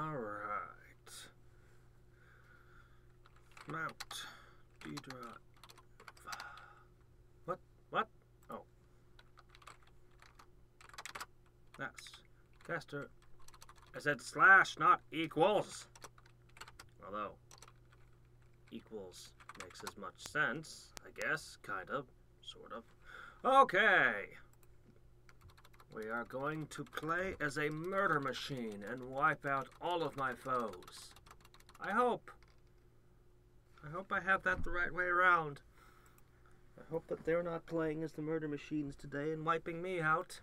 Alright. Mount. D-drive. What? What? Oh. That's caster. I said slash, not equals. Although, equals makes as much sense, I guess. Kind of. Sort of. Okay. We are going to play as a murder machine and wipe out all of my foes. I hope I have that the right way around. I hope that they're not playing as the murder machines today and wiping me out.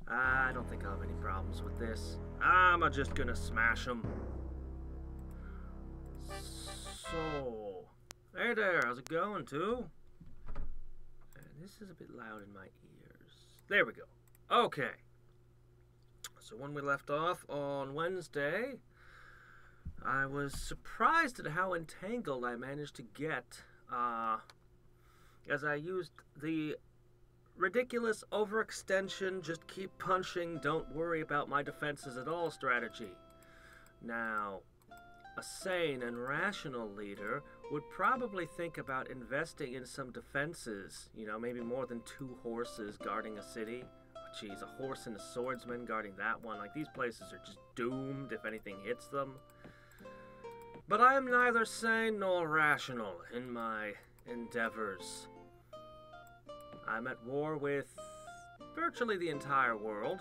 I don't think I'll have any problems with this. I'm just gonna smash them. So, hey there, how's it going, too? This is a bit loud in my ears. There we go. Okay. So when we left off on Wednesday, I was surprised at how entangled I managed to get as I used the ridiculous overextension, just keep punching, don't worry about my defenses at all strategy. Now, a sane and rational leader would probably think about investing in some defenses, you know, maybe more than 2 horses guarding a city. Oh, geez, a horse and a swordsman guarding that one. Like, these places are just doomed if anything hits them. But I am neither sane nor rational in my endeavors. I'm at war with virtually the entire world,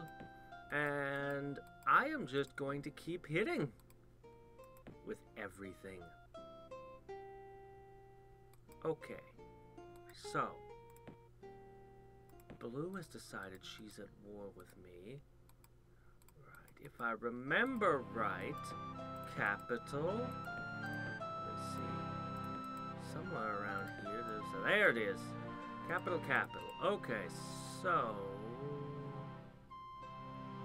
and I am just going to keep hitting with everything. Okay, so Blue has decided she's at war with me. Right, if I remember right, capital. Let's see, somewhere around here. There it is. Capital, capital. Okay, so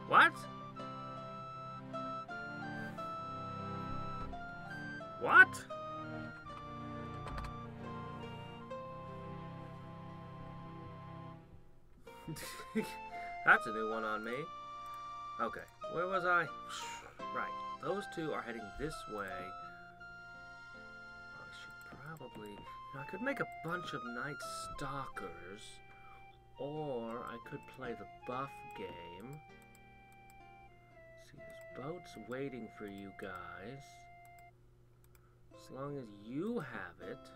what? What? That's a new one on me. Okay, where was I? Right, those 2 are heading this way. I should probably... I could make a bunch of Night Stalkers, or I could play the buff game. See, there's boats waiting for you guys. As long as you have it.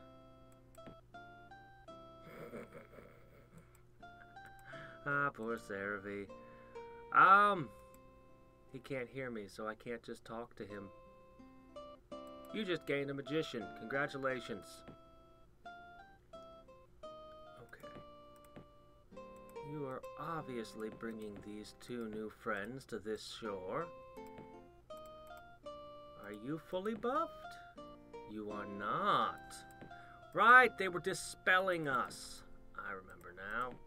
Ah, poor Seravi. He can't hear me, so I can't just talk to him. You just gained a magician. Congratulations. You are obviously bringing these 2 new friends to this shore. Are you fully buffed? You are not. Right, they were dispelling us. I remember now.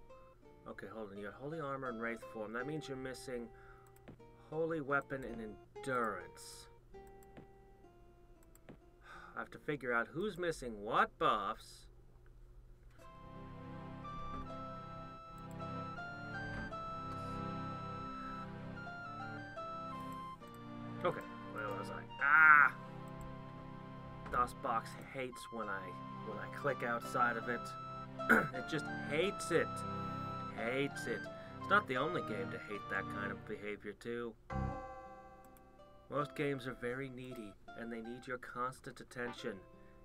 Okay, hold on. You have Holy Armor and Wraith Form. That means you're missing Holy Weapon and Endurance. I have to figure out who's missing what buffs. Okay, where was I? DOSBox hates when I click outside of it. It just hates it. Hates it. It's not the only game to hate that kind of behavior too. Most games are very needy, and they need your constant attention.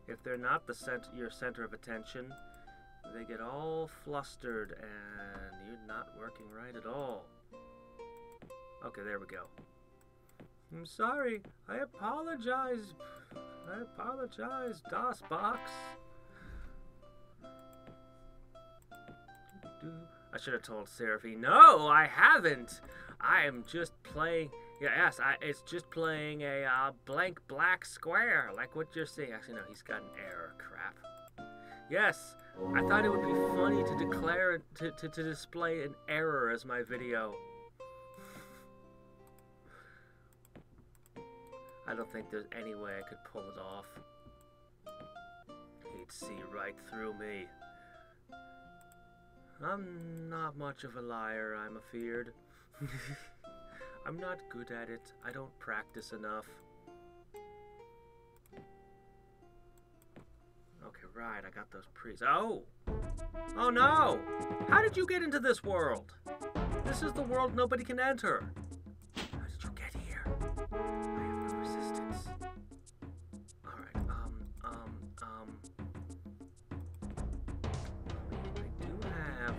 If they're not your center of attention, they get all flustered, and you're not working right at all. Okay, there we go. I'm sorry. I apologize. I apologize, DOSBox. I should have told Seraphine. No, I haven't. I am just playing. Yes, it's just playing a blank black square, like what you're seeing. Actually, no, he's got an error. Crap. Yes, I thought it would be funny to declare to display an error as my video. I don't think there's any way I could pull it off. He'd see right through me. I'm not much of a liar, I'm afeared. I'm not good at it. I don't practice enough. Okay, right, I got those priests. Oh! Oh no! How did you get into this world? This is the world nobody can enter. How did you get here? I have no resistance. Alright, I do have...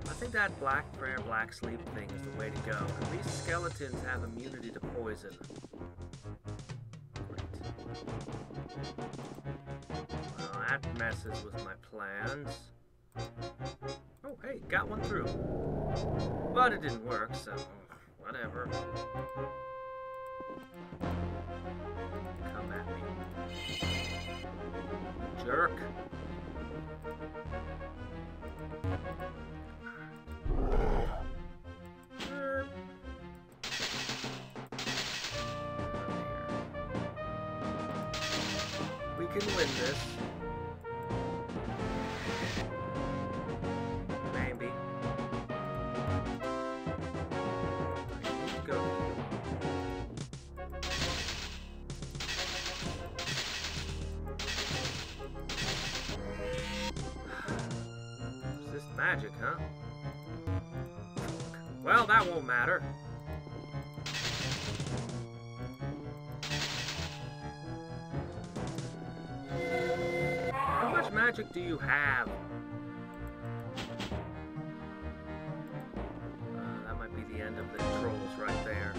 I think that Black Prayer, Black Sleep thing is the way to go. At least skeletons have immunity to poison. Great. Well, that messes with my plans. Oh, hey, got one through. But it didn't work, so whatever. Come at me. Jerk. We can win this. Maybe. Let's go. Is this magic, huh? Well, that won't matter. How much magic do you have? That might be the end of the trolls right there.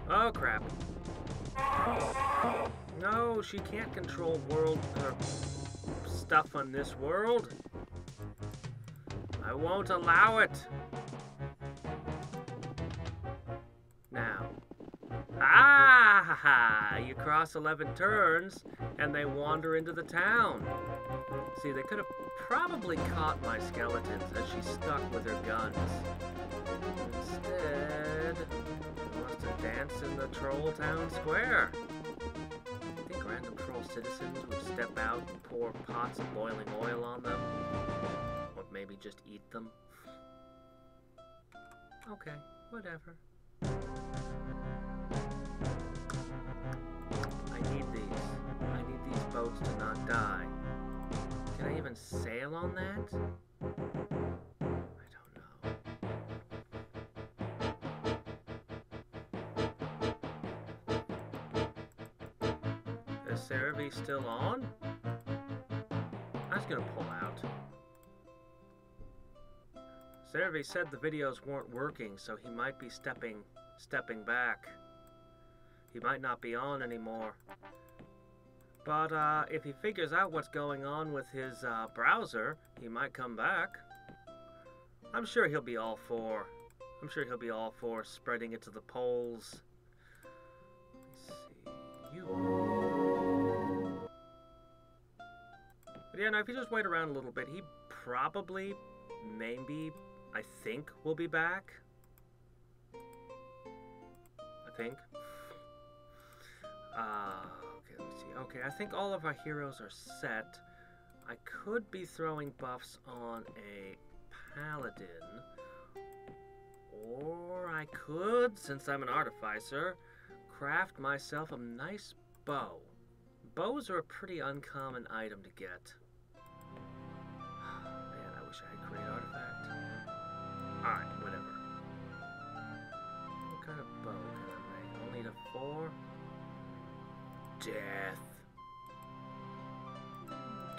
Oh, crap. No, she can't control world stuff on this world. I won't allow it. Now. Ah! You cross 11 turns, and they wander into the town. See, they could have probably caught my skeletons as she stuck with her guns. Instead, she wants to dance in the Troll Town Square. I think random troll citizens would step out and pour pots of boiling oil on them. Or maybe just eat them. Okay, whatever. I need these boats to not die. Can I even sail on that? I don't know. Is Cerevi still on? I was gonna pull out. Cerevi said the videos weren't working, so he might be stepping back. He might not be on anymore. But if he figures out what's going on with his browser, he might come back. I'm sure he'll be all for. I'm sure he'll be all for spreading it to the polls. Let's see. You. But yeah, no, if you just wait around a little bit, he probably, maybe, I think, will be back. I think. Okay, let me see. Okay, I think all of our heroes are set. I could be throwing buffs on a paladin. Or I could, since I'm an artificer, craft myself a nice bow. Bows are a pretty uncommon item to get. Man, I wish I had great artifact. Alright, whatever. What kind of bow can I make? I'll need a 4. Death.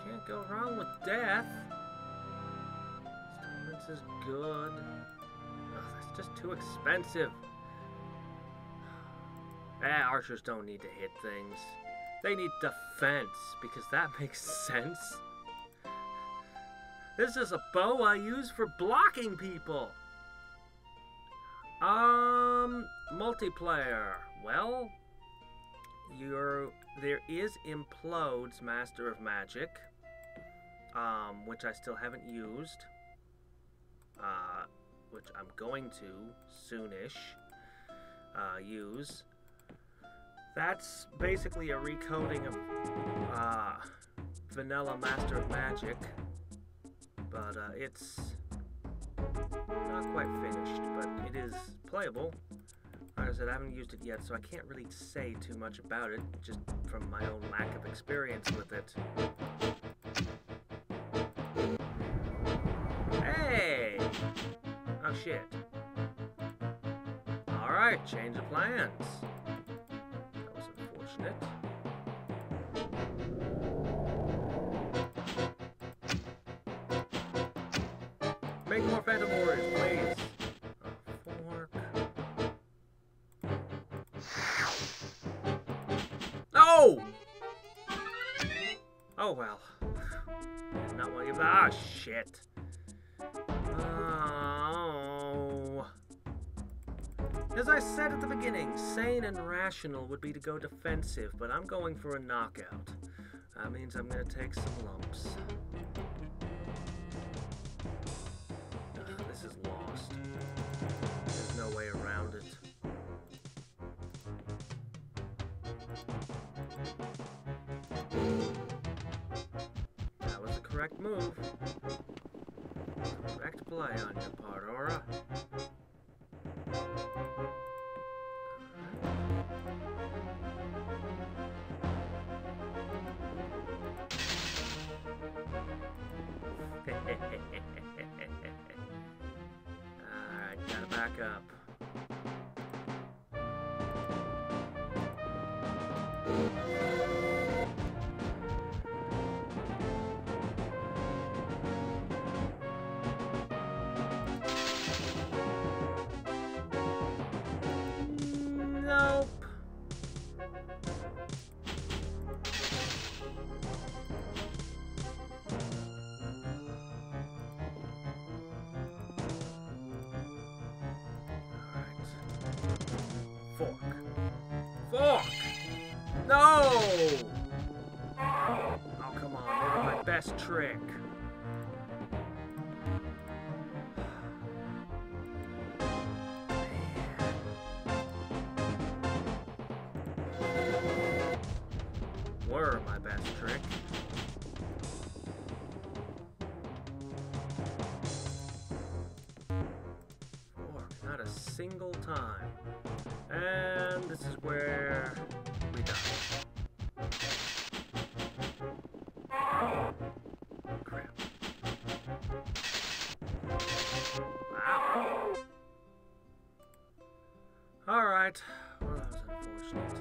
Can't go wrong with death. Stamens is good. Ugh, that's just too expensive. Archers don't need to hit things. They need defense, because that makes sense. This is a bow I use for blocking people. Multiplayer. Well, there is Implode's Master of Magic, which I still haven't used, which I'm going to soonish use. That's basically a recoding of vanilla Master of Magic. but it's not quite finished, but it is playable. Like I said, I haven't used it yet, so I can't really say too much about it, just from my own lack of experience with it. Hey! Oh, shit. Alright, change of plans. That was unfortunate. Make more Phantom Warriors, please. Fork. No! Oh well. Did not want to give. Ah, shit. Oh. As I said at the beginning, sane and rational would be to go defensive, but I'm going for a knockout. That means I'm going to take some lumps. This is lost. There's no way around it. That was the correct move. Correct play on your part, Aura. Alright, gotta back up. Nope. Fork. Fork! No! Oh, come on. They were my best trick. Were my best trick. Fork. Not a single time. And this is where we die. Crap. Wow. Alright. Well, that was unfortunate.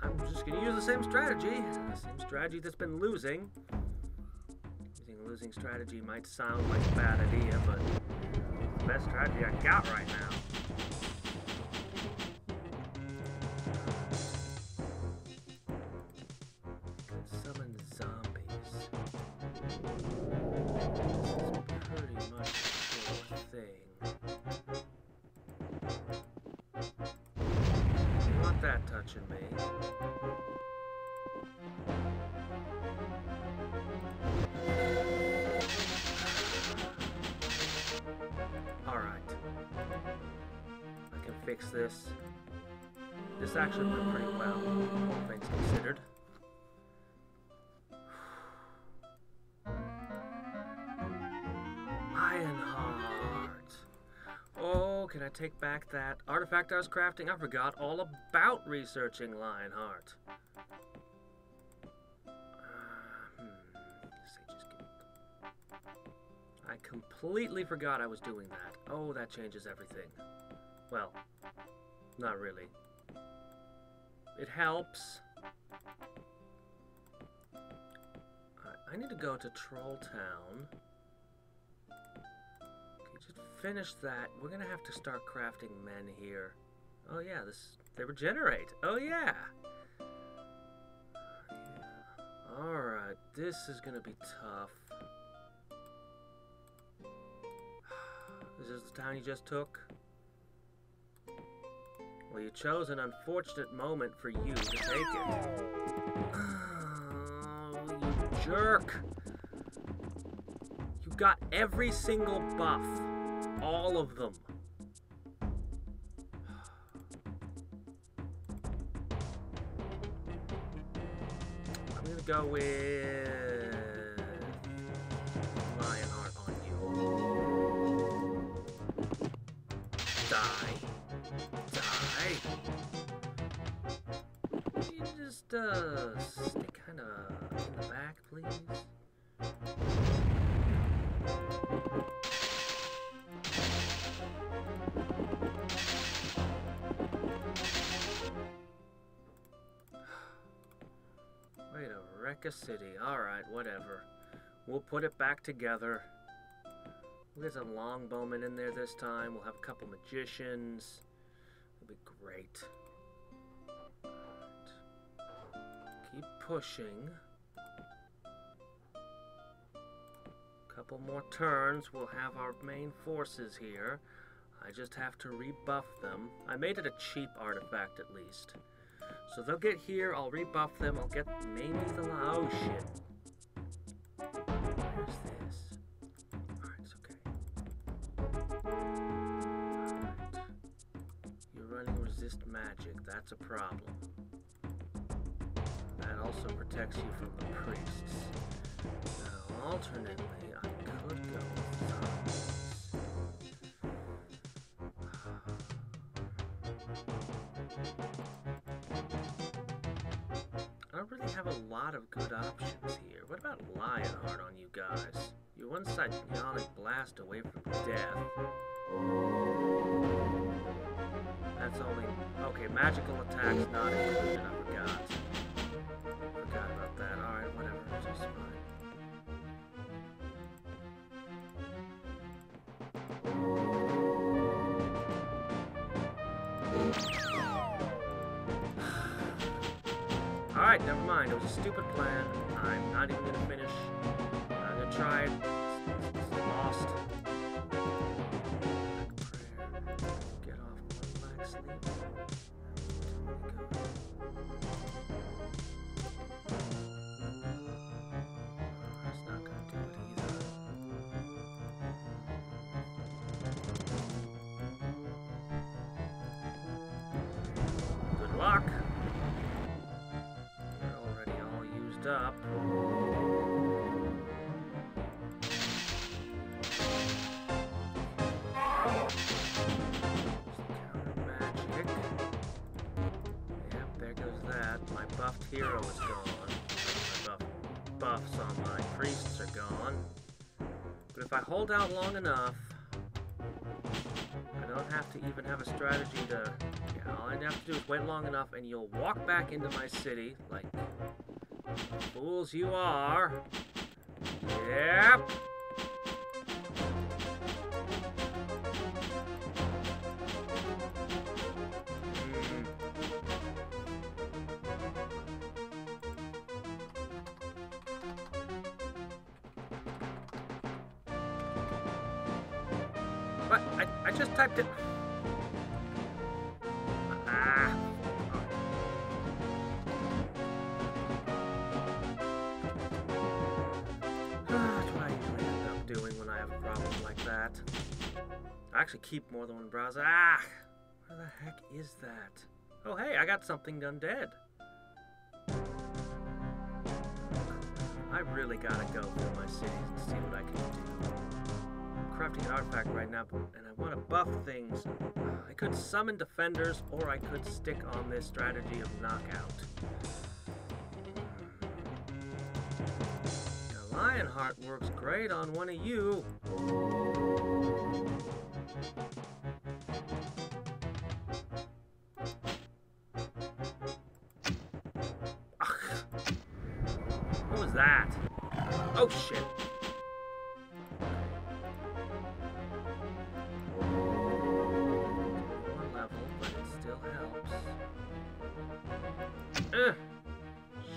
I'm just going to use the same strategy. The same strategy that's been losing. Losing strategy might sound like a bad idea, but it's the best strategy I got right now. Can summon zombies. This is pretty much a sure thing. Don't want that touching me. Fix this. This actually went pretty well, all things considered. Ironheart. Oh, can I take back that artifact I was crafting? I forgot all about researching Lionheart. I completely forgot I was doing that. Oh, that changes everything. Well, not really. It helps. I need to go to Troll Town. Okay, just finish that. We're gonna have to start crafting men here. Oh yeah, they regenerate. Oh yeah. Alright, this is gonna be tough. Is this the town you just took? Well, you chose an unfortunate moment for you to take it. Oh, you jerk! You got every single buff. All of them. Let's go with Lionheart on you. Die. Die. Can you just stay kind of in the back, please? Wait, a wreck a city. Alright, whatever. We'll put it back together. We'll get some longbowmen in there this time. We'll have a couple magicians. It'll be great. Alright. Keep pushing. Couple more turns. We'll have our main forces here. I just have to rebuff them. I made it a cheap artifact at least. So they'll get here, I'll rebuff them, I'll get maybe the... Oh, shit. Where's this? Alright, it's okay. Alright. You're running resist magic, that's a problem. That also protects you from the priests. Now, alternately, I could go with zombies. I don't really have a lot of good options here. What about Lionheart on you guys? You're one Psionic Blast away from death. That's only... Okay, magical attacks not included, I forgot. Forgot about that. Alright, whatever. It's just fine. Alright, never mind. It was a stupid plan. I'm not even gonna finish. I'm gonna try it. It's lost. Get off one lax sleep. That's not gonna do it either. Good luck. Up. Counter magic. Yep, there goes that. My buffed hero is gone. My buffs on my priests are gone. But if I hold out long enough, I don't have to even have a strategy to... Yeah, all I have to do is wait long enough and you'll walk back into my city like... Fools you are. Yep. What? I just typed it. I actually keep more than one browser. Ah! Where the heck is that? Oh, hey, I got something undead. I really gotta go through my cities and see what I can do. I'm crafting an artifact right now, and I want to buff things. I could summon defenders, or I could stick on this strategy of knockout. Now, Lionheart works great on one of you. What was that? Oh shit. One level, but it still helps.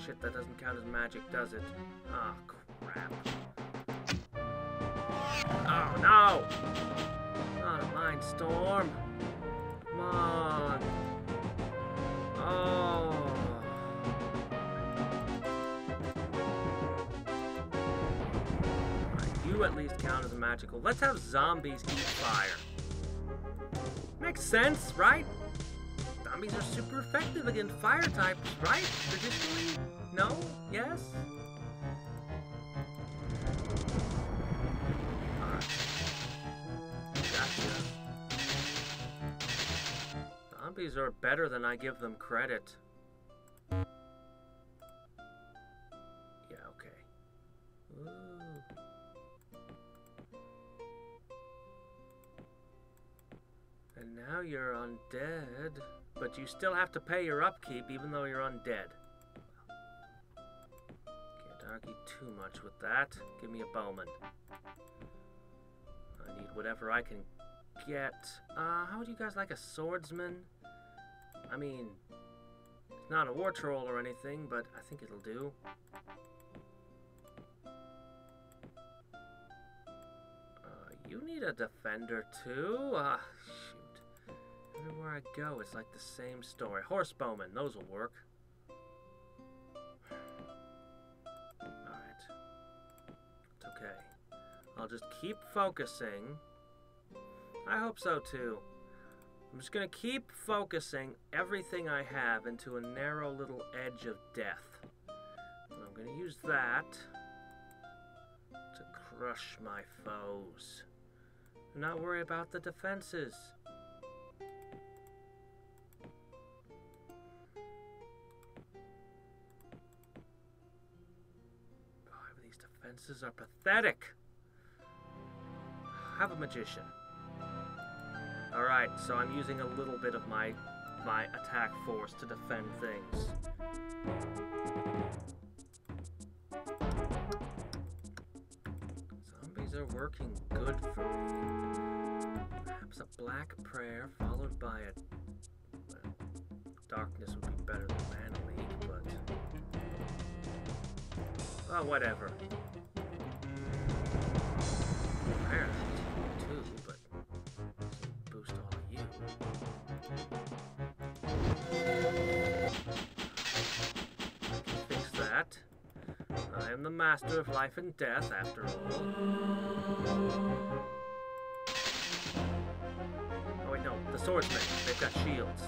Shit, that doesn't count as magic, does it? Ah, oh, crap. Oh no! Not a mind storm. Come on. Oh. You at least count as a magical. Let's have zombies eat fire. Makes sense, right? Zombies are super effective against fire types, right? Traditionally? No? Yes? Alright. Gotcha. Zombies are better than I give them credit. Yeah, okay. Ooh. And now you're undead, but you still have to pay your upkeep even though you're undead. Can't argue too much with that. Give me a bowman. I need whatever I can get. How would you guys like a swordsman? I mean, it's not a war troll or anything, but I think it'll do. You need a defender too? Shoot. Everywhere I go, it's like the same story. Horse bowmen, those will work. Alright. It's okay. I'll just keep focusing. I hope so too. I'm just gonna keep focusing everything I have into a narrow little edge of death. And I'm gonna use that to crush my foes. And not worry about the defenses. God, these defenses are pathetic. Have a magician. Alright, so I'm using a little bit of my attack force to defend things. Zombies are working good for me. Perhaps a black prayer followed by a... Well, darkness would be better than Mana Leak, but... Oh, whatever. Prayer too, but... boost all of you. I can fix that. I am the master of life and death, after all. Oh wait, no, the swordsmen. They've got shields.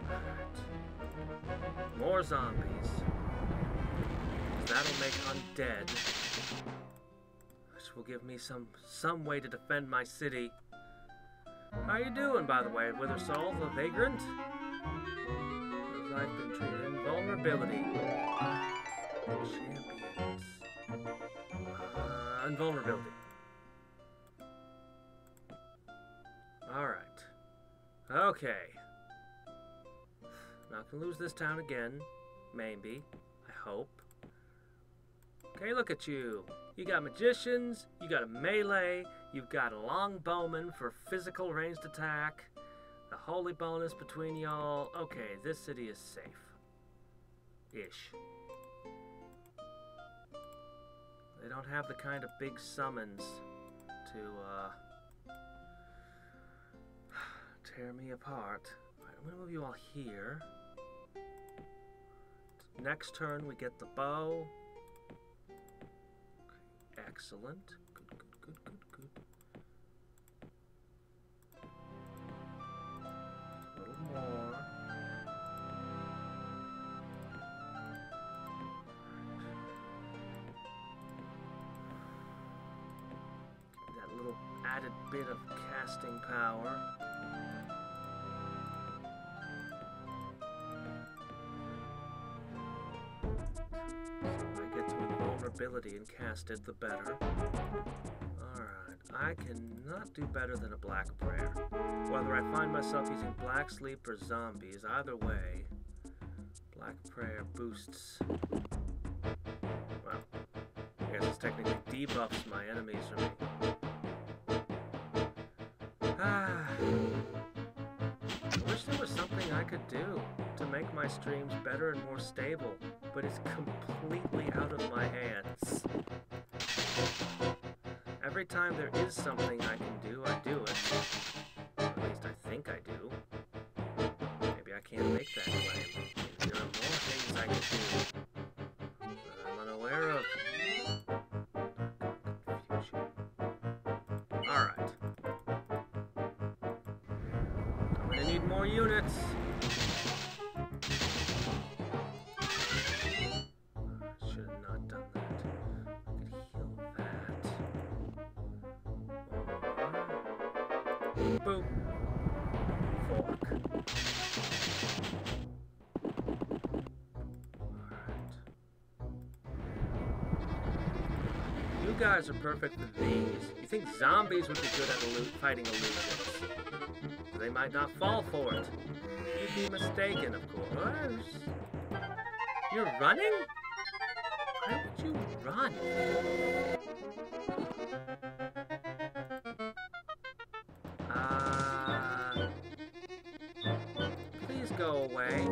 Alright. More zombies. That'll make undead. Which will give me some way to defend my city. How you doing, by the way, Withersall, the vagrant? Because I've been treated invulnerability. Champions. Invulnerability. Alright. Okay. Not gonna lose this town again. Maybe. I hope. Okay, look at you. You got magicians, you got a melee, you've got a long bowman for physical ranged attack, the holy bonus between y'all. Okay, this city is safe. Ish. They don't have the kind of big summons to, tear me apart. Alright, I'm gonna move you all here. Next turn, we get the bow. Excellent. Good, good, good, good, good. A little more. That little added bit of casting power. Ability and cast it, the better. Alright, I cannot do better than a black prayer. Whether I find myself using black sleep or zombies, either way, black prayer boosts. Well, I guess it's technically debuffs my enemies for me. I wish there was something I could do to make my streams better and more stable, but it's completely out of my hands. Every time there is something I can do, I do it. Or at least I think I do. Maybe I can't make that claim. There are more things I can do that I'm unaware of. Confusion. Alright. more units. Should have not done that. I could heal that. Boop. Fork. Alright. You guys are perfect for these. You think zombies would be good at fighting illusions? They might not fall for it. You'd be mistaken, of course. You're running? Why would you run? Please go away.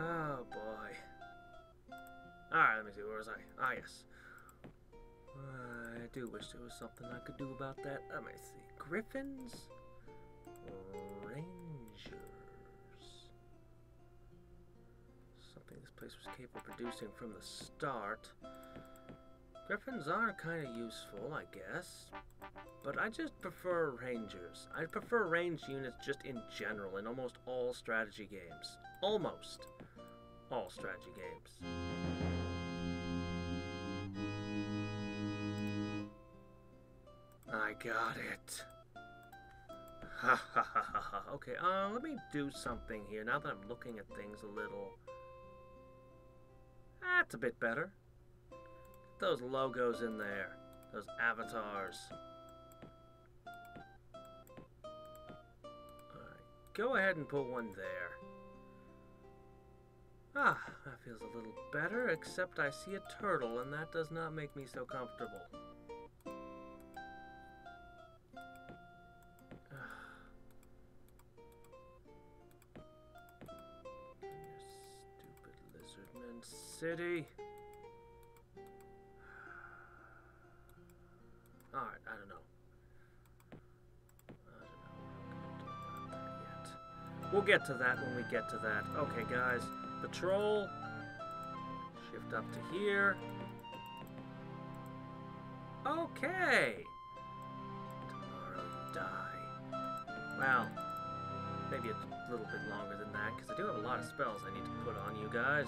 Oh boy. Alright, let me see, where was I? Ah, yes. I do wish there was something I could do about that. Let me see. Griffins? Rangers. Something this place was capable of producing from the start. Griffins are kind of useful, I guess. But I just prefer Rangers. I prefer ranged units just in general in almost all strategy games. Almost all strategy games. I got it. Ha ha ha ha ha. Okay, let me do something here now that I'm looking at things a little. That's a bit better. Get those logos in there. Those avatars. Alright, go ahead and put one there. Ah, that feels a little better, except I see a turtle, and that does not make me so comfortable. Stupid Lizardman City. Alright, I don't know. We'll get to that when we get to that. Okay, guys. Patrol. Shift up to here. Okay. Tomorrow you die. Well, maybe a little bit longer than that, because I do have a lot of spells I need to put on you guys.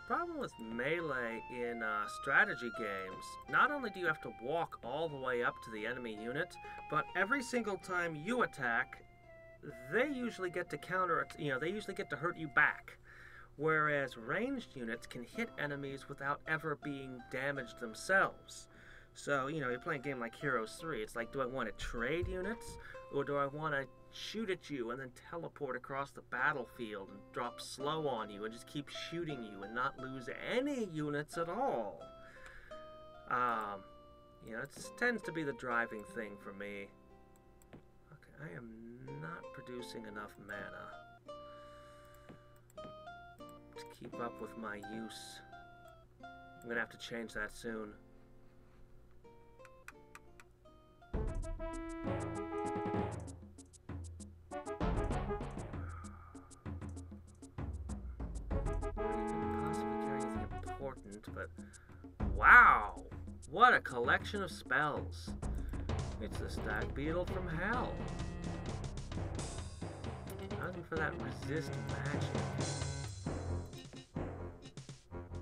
Problem with melee in strategy games, not only do you have to walk all the way up to the enemy unit, but every single time you attack, they usually get to counter, they usually get to hurt you back. Whereas ranged units can hit enemies without ever being damaged themselves. So, you're playing a game like Heroes 3, it's like, do I want to trade units, or do I want to shoot at you and then teleport across the battlefield and drop slow on you and just keep shooting you and not lose any units at all? It tends to be the driving thing for me. Okay, I am not producing enough mana to keep up with my use. I'm gonna have to change that soon. But wow, what a collection of spells. It's the Stag Beetle from hell. Nothing for that resist magic.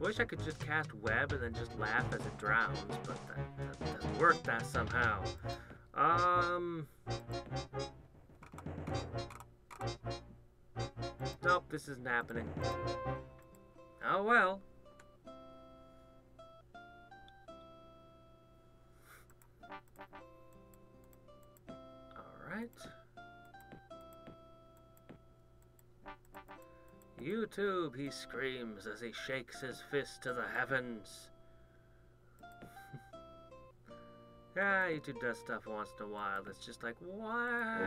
Wish I could just cast web and then just laugh as it drowns, but that doesn't work that somehow. Nope, this isn't happening. Oh well. Alright. YouTube, he screams as he shakes his fist to the heavens. Yeah, YouTube does stuff once in a while that's just like, why?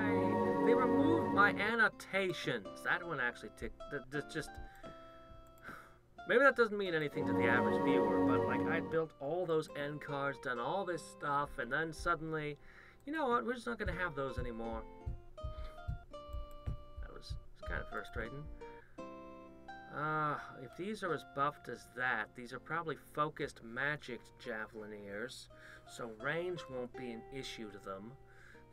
They removed my annotations. That one actually ticked. That just... Maybe that doesn't mean anything to the average viewer, but like, I built all those end cards, done all this stuff, and then suddenly, you know what, we're just not going to have those anymore. It's kind of frustrating. If these are as buffed as that, these are probably focused magicked Javelineers, so range won't be an issue to them.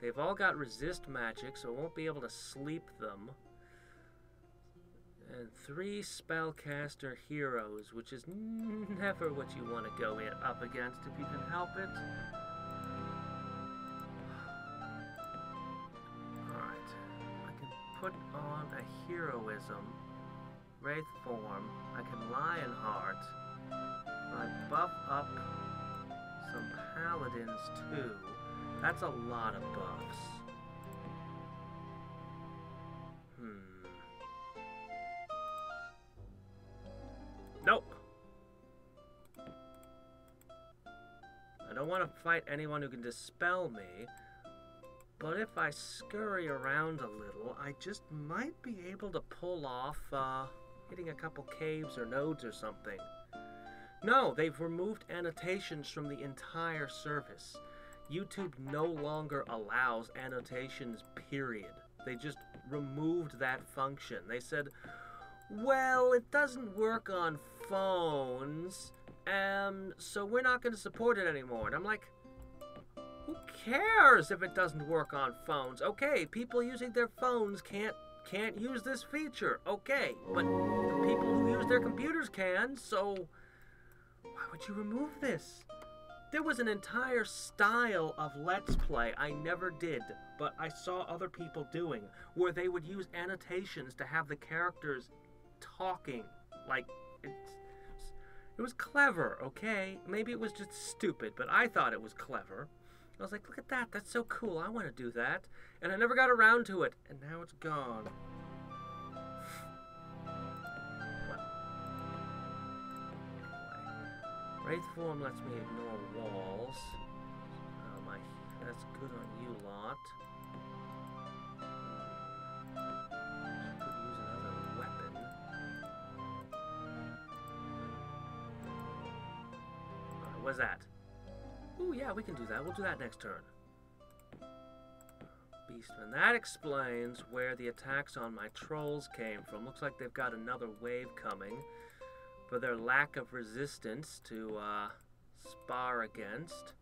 They've all got resist magic, so it won't be able to sleep them. And 3 spellcaster heroes, which is never what you want to go up against if you can help it. Alright, I can put on a heroism. Wraith form, I can Lionheart, I buff up some paladins too. That's a lot of buffs. Nope. I don't want to fight anyone who can dispel me, but if I scurry around a little, I just might be able to pull off, hitting a couple caves or nodes or something. No, they've removed annotations from the entire service. YouTube no longer allows annotations, period. They just removed that function. They said, well, it doesn't work on phones, so we're not going to support it anymore. And I'm like, who cares if it doesn't work on phones? Okay, people using their phones can't use this feature. Okay, but the people who use their computers can, so why would you remove this? There was an entire style of Let's Play I never did, but I saw other people doing, where they would use annotations to have the characters talking. Like, it was clever, okay? Maybe it was just stupid, but I thought it was clever. I was like, look at that, that's so cool, I want to do that. And I never got around to it, and now it's gone. Wraith form lets me ignore walls. That's good on you lot. Could use another weapon. Alright, what's that? Ooh, yeah, we can do that. We'll do that next turn. Beastman. That explains where the attacks on my trolls came from. Looks like they've got another wave coming. For their lack of resistance to spar against.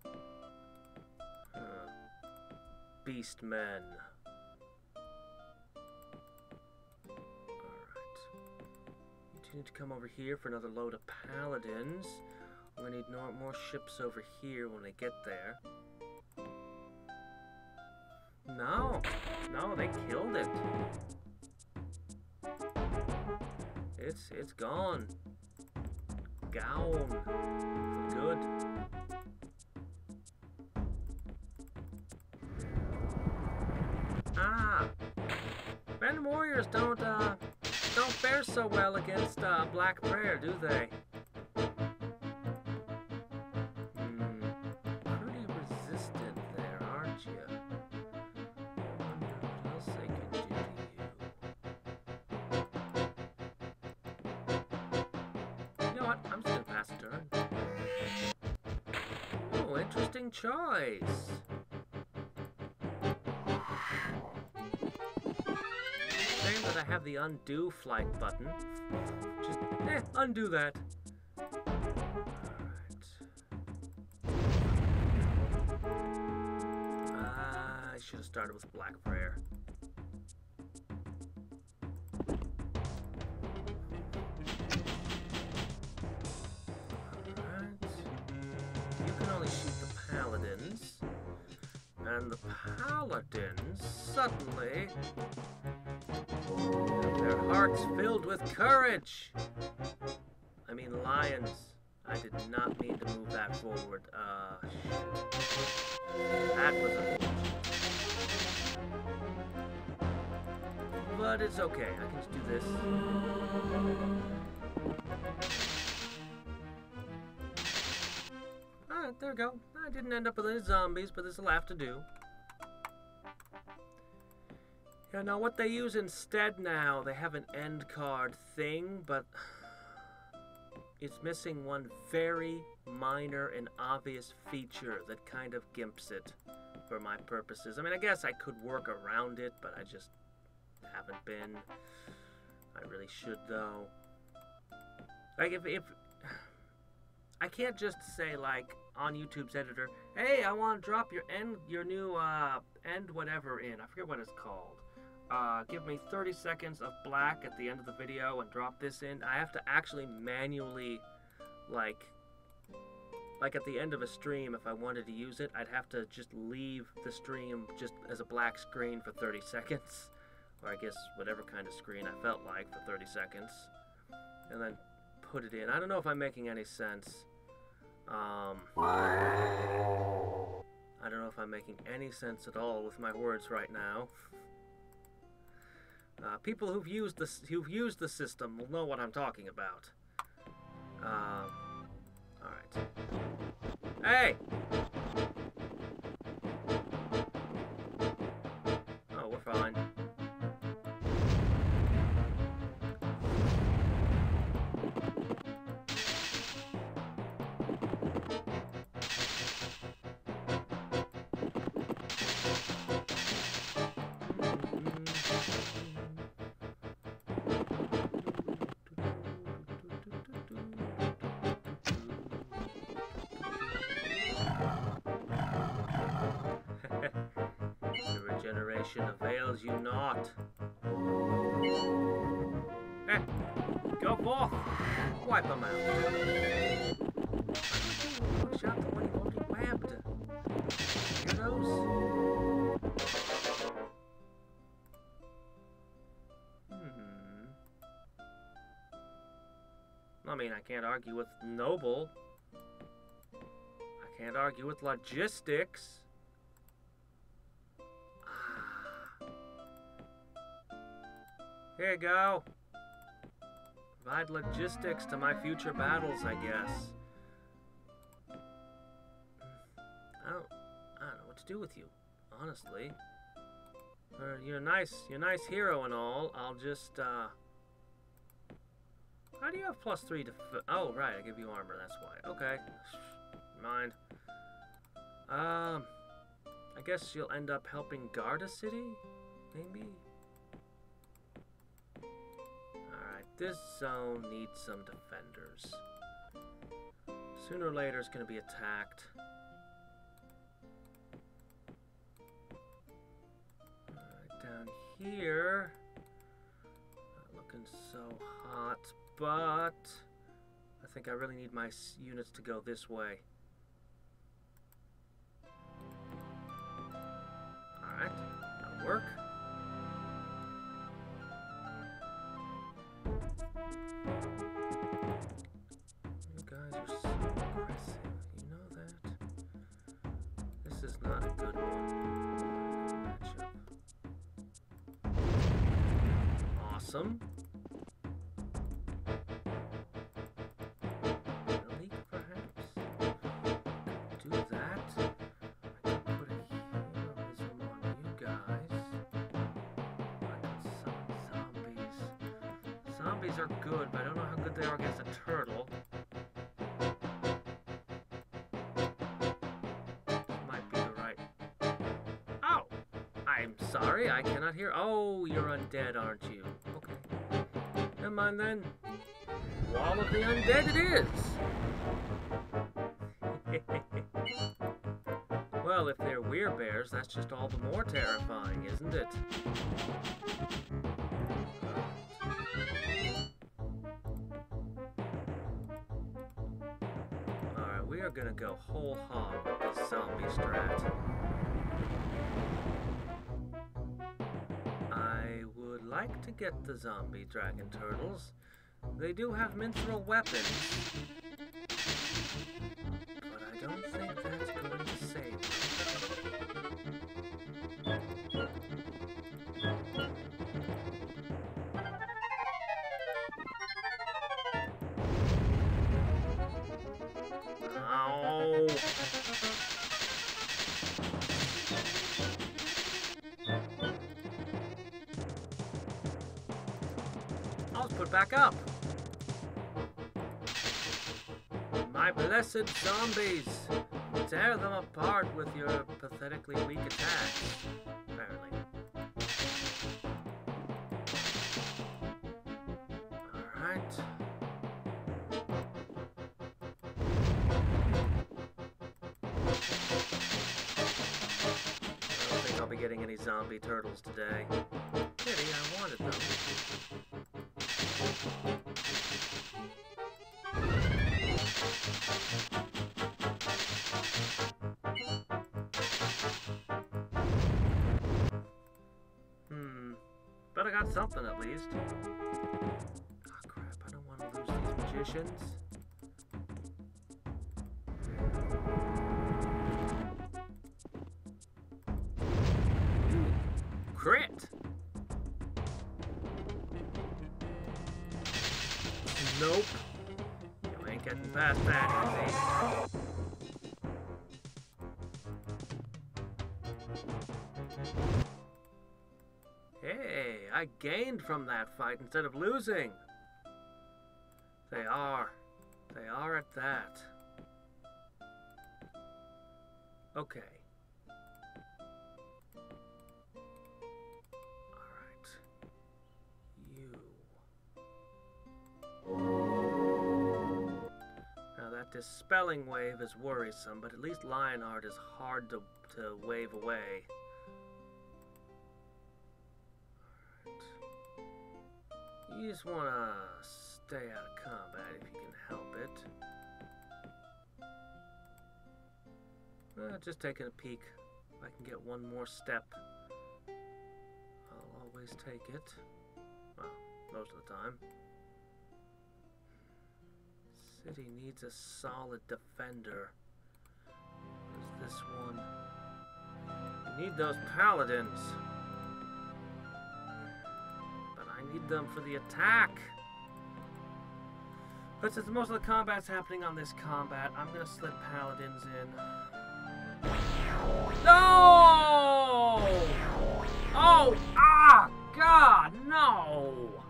Beastmen. Alright. You need to come over here for another load of paladins. I'm gonna need more ships over here when they get there. No, they killed it. It's gone. Gone for good. Random warriors don't fare so well against Black Prayer, do they? Pretty resistant there, aren't you? What else they can do to you? You know what? I'm just gonna pass a turn. Oh, interesting choice. Shame that I have the undo flight button. Just, undo that. Alright. I should have started with Black Prayer. paladins. And the paladins suddenly have their hearts filled with courage. I mean lions. I did not mean to move that forward. Shit. That was unfortunate. But it's okay. I can just do this. Alright, there we go. I didn't end up with any zombies, but this'll have to do. Yeah, now what they use instead now, they have an end card thing, but it's missing one very minor and obvious feature that kind of gimps it for my purposes. I mean, I guess I could work around it, but I just haven't been. I really should, though. Like, if I can't just say, like, on YouTube's editor, hey, I want to drop your new end whatever in. I forget what it's called. Give me 30 seconds of black at the end of the video and drop this in. I have to actually manually, like at the end of a stream, if I wanted to use it, I'd have to just leave the stream just as a black screen for 30 seconds. Or I guess whatever kind of screen I felt like for 30 seconds. And then put it in. I don't know if I'm making any sense. I don't know if I'm making any sense at all with my words right now. People who've used the system will know what I'm talking about. All right. Hey! Oh, we're fine. Avails you not. Eh, go forth. Wipe them out. Push out the one you already webbed. Weirdos. I mean, I can't argue with Noble. I can't argue with logistics. Here you go. Provide logistics to my future battles, I guess. I don't know what to do with you, honestly. You're a nice hero and all. I'll just, how do you have +3 to, oh, right, I give you armor, that's why. Okay, mind. I guess you'll end up helping guard a city, maybe? This zone needs some defenders. Sooner or later it's going to be attacked. Alright, down here. Not looking so hot, but I think I really need my units to go this way. Alright, that'll work. You guys are so aggressive, you know that? This is not a good one. Matchup. Awesome. Elite, perhaps? Do that. I can put a heroism on you guys. I can summon zombies. Zombies are good, but I don't know how good they are against a turtle. Might be the right... Oh! I'm sorry, I cannot hear... Oh, you're undead, aren't you? Okay. Never mind then. Wall of the Undead it is! Well, if they're werebears, that's just all the more terrifying, isn't it? gonna go whole hog with this zombie strat. I would like to get the zombie dragon turtles. They do have mithril weapons. But I don't think that's going to save them. I'll put back up. My blessed zombies! Tear them apart with your pathetically weak attacks. Apparently. Alright. I don't think I'll be getting any zombie turtles today. Pity, I wanted them. But I got something at least. Oh crap, I don't want to lose these magicians. Ooh, crit! Nope. You ain't getting past that, easy. Hey, I gained from that fight instead of losing. They are at that. Okay. Alright. You. Now that dispelling wave is worrisome, but at least Lionheart is hard to wave away. You just want to stay out of combat if you can help it. Just taking a peek. If I can get one more step, I'll always take it. Well, most of the time. City needs a solid defender. Where's this one? You need those paladins. I need them for the attack. But since most of the combat's happening on this combat, I'm gonna slip paladins in. No! Oh! Ah! God, no!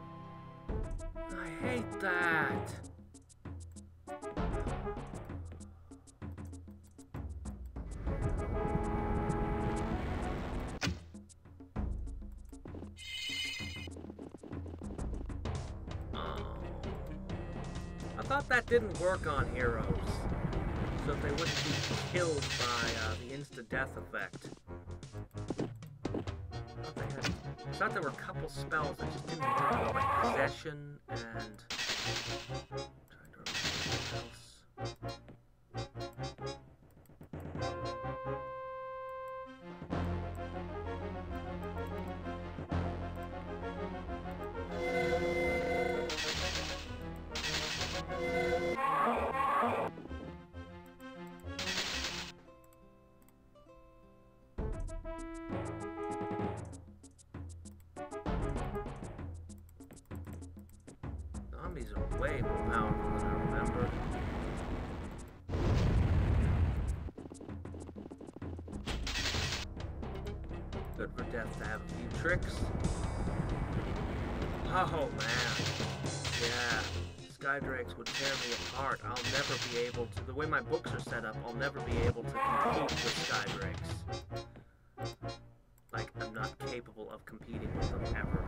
I hate that. I thought that didn't work on heroes, so that they wouldn't be killed by the insta-death effect. I thought there were a couple spells that just didn't work, like possession and... I'm trying to remember what else. Zombies are way more powerful than I remember. Good for death to have a few tricks. Oh man. Yeah. Skydrakes would tear me apart. I'll never be able to, the way my books are set up, I'll never be able to compete with Skydrakes. Like, I'm not capable of competing with them ever.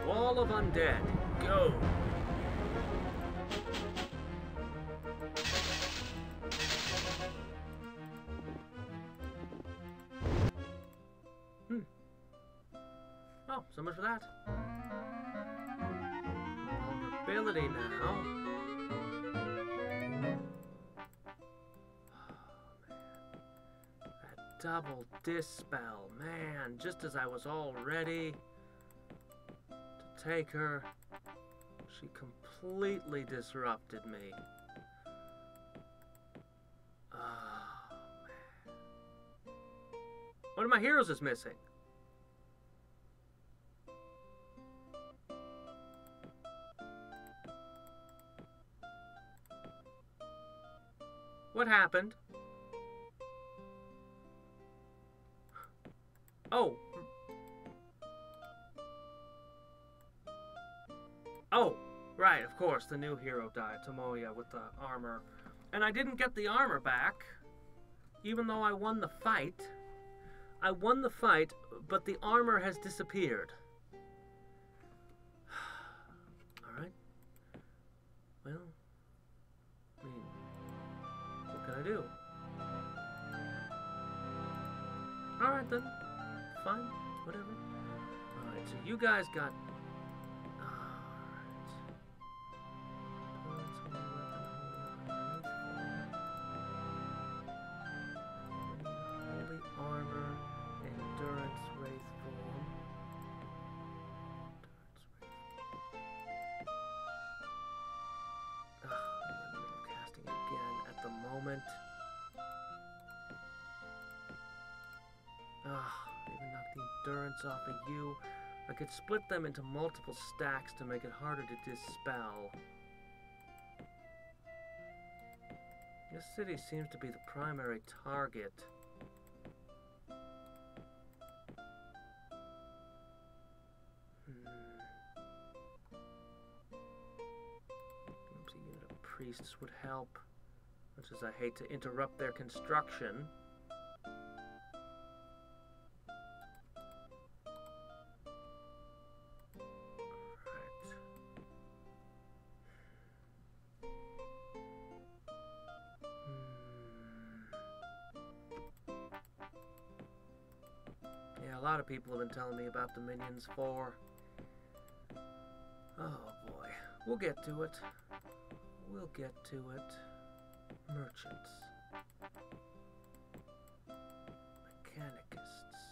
Wall of Undead, go! Oh, so much for that. ability now. Double dispel, man, just as I was all ready to take her, she completely disrupted me. Oh, man. One of my heroes is missing. What happened? Oh. Oh, right, of course, the new hero died, Tomoya, with the armor. And I didn't get the armor back, even though I won the fight. I won the fight, but the armor has disappeared. Alright. Well, I mean, what can I do? Alright then. Fine, whatever. Alright, so you guys got... Holy armor, endurance, wraith form. I'm in the middle of casting again at the moment. Even knock the endurance off of you. I could split them into multiple stacks to make it harder to dispel. This city seems to be the primary target. Perhaps a unit of priests would help. Much as I hate to interrupt their construction. A lot of people have been telling me about the Minions 4. Oh boy. We'll get to it. We'll get to it. Merchants. Mechanicists.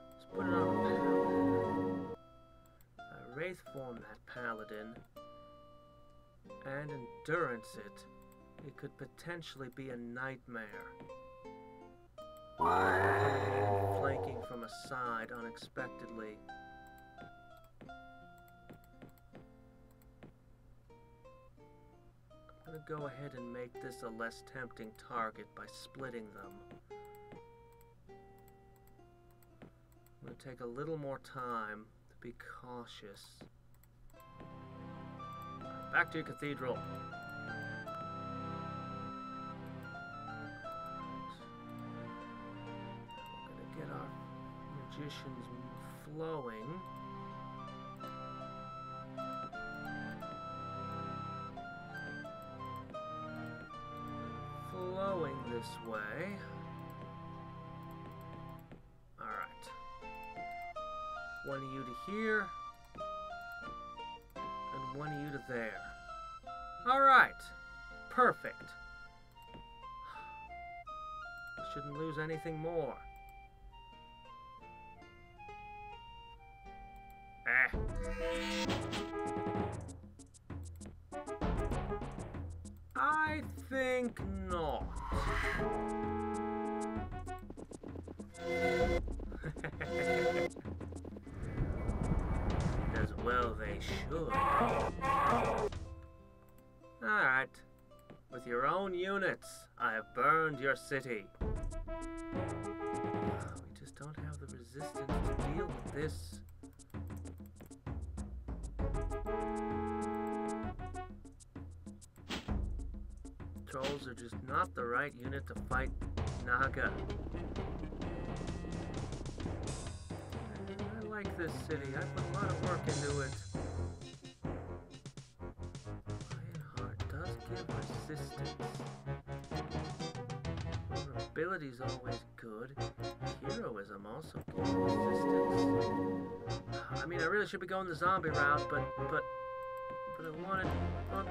Let's put it on Paladin. Wraith form that Paladin and endurance it. It could potentially be a nightmare. Flanking from a side unexpectedly. I'm gonna go ahead and make this a less tempting target by splitting them. I'm gonna take a little more time to be cautious. Back to your cathedral. We're gonna get our magicians flowing. Flowing this way. Alright. One of you to here. And one of you to there. Alright. Perfect. Shouldn't lose anything more. I think not. As well they should. Alright. With your own units, I have burned your city. We just don't have the resistance to deal with this. Trolls are just not the right unit to fight Naga. I like this city. I put a lot of work into it. Lionheart does give resistance. Ability's always good. Heroism also good. Resistance. I mean, I really should be going the zombie route, but I wanted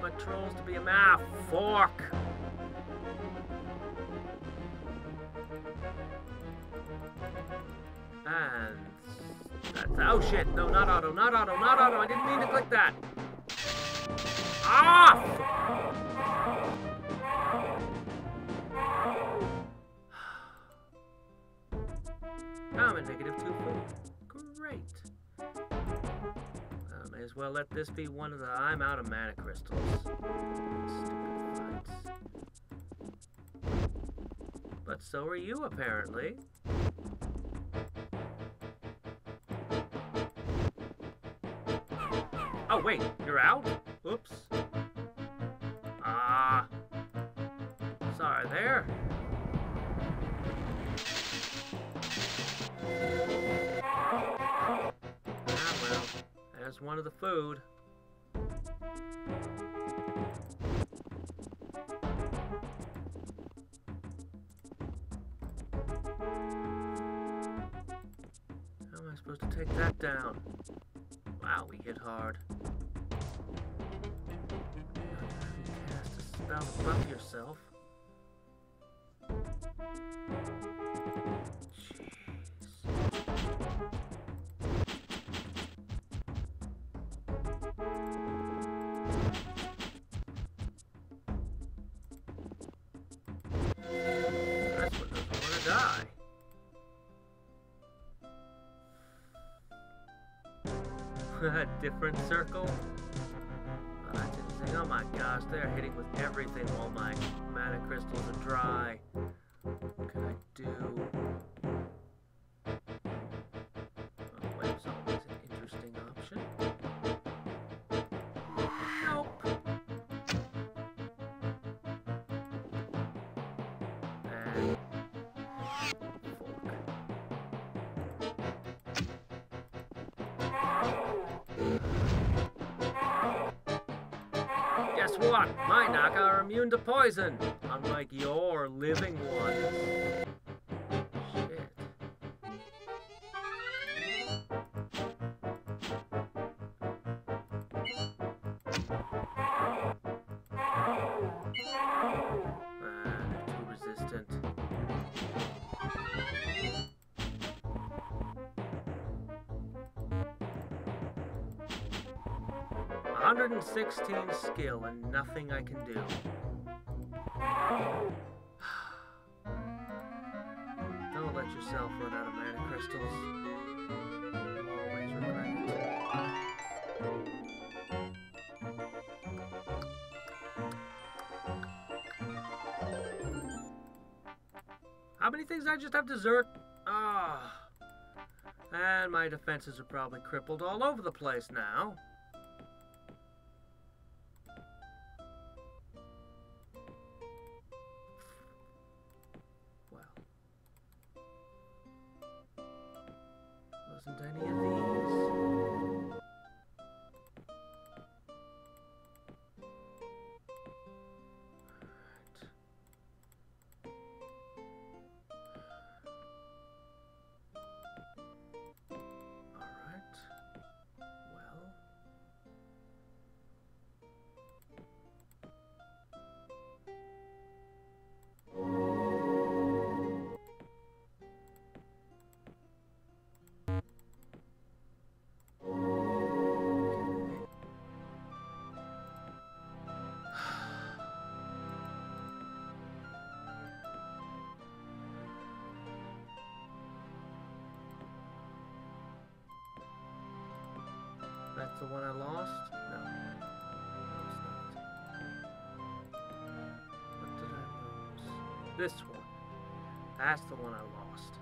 my trolls to be a fork. And that's, oh shit! No, not auto, not auto, not auto. I didn't mean to click that. Ah! I'm a -2 food. Great. May as well let this be one of the I'm out of mana crystals. Stupid fights. But so are you, apparently. Oh, wait, you're out? Oops. Ah. Sorry there. Ah, well, there's one of the food. How am I supposed to take that down? Wow, we hit hard. You cast a spell to buff yourself. That's what doesn't want to die. A different circle? Oh, that's interesting. Oh my gosh, they're hitting with everything while my mana crystals are dry. What can I do? Oh, wave's always an interesting option. Nope. And guess what? My Naga are immune to poison, unlike your living ones. Shit. Too resistant. 116 skill and nothing I can do. Don't let yourself run out of mana crystals. You'll always regret it. How many things I just have to Zerk? Ah. And my defenses are probably crippled all over the place now. Wasn't any of these. Alright. Well. That's the one I lost? No. No, it's not. What did I lose? This one. That's the one I lost.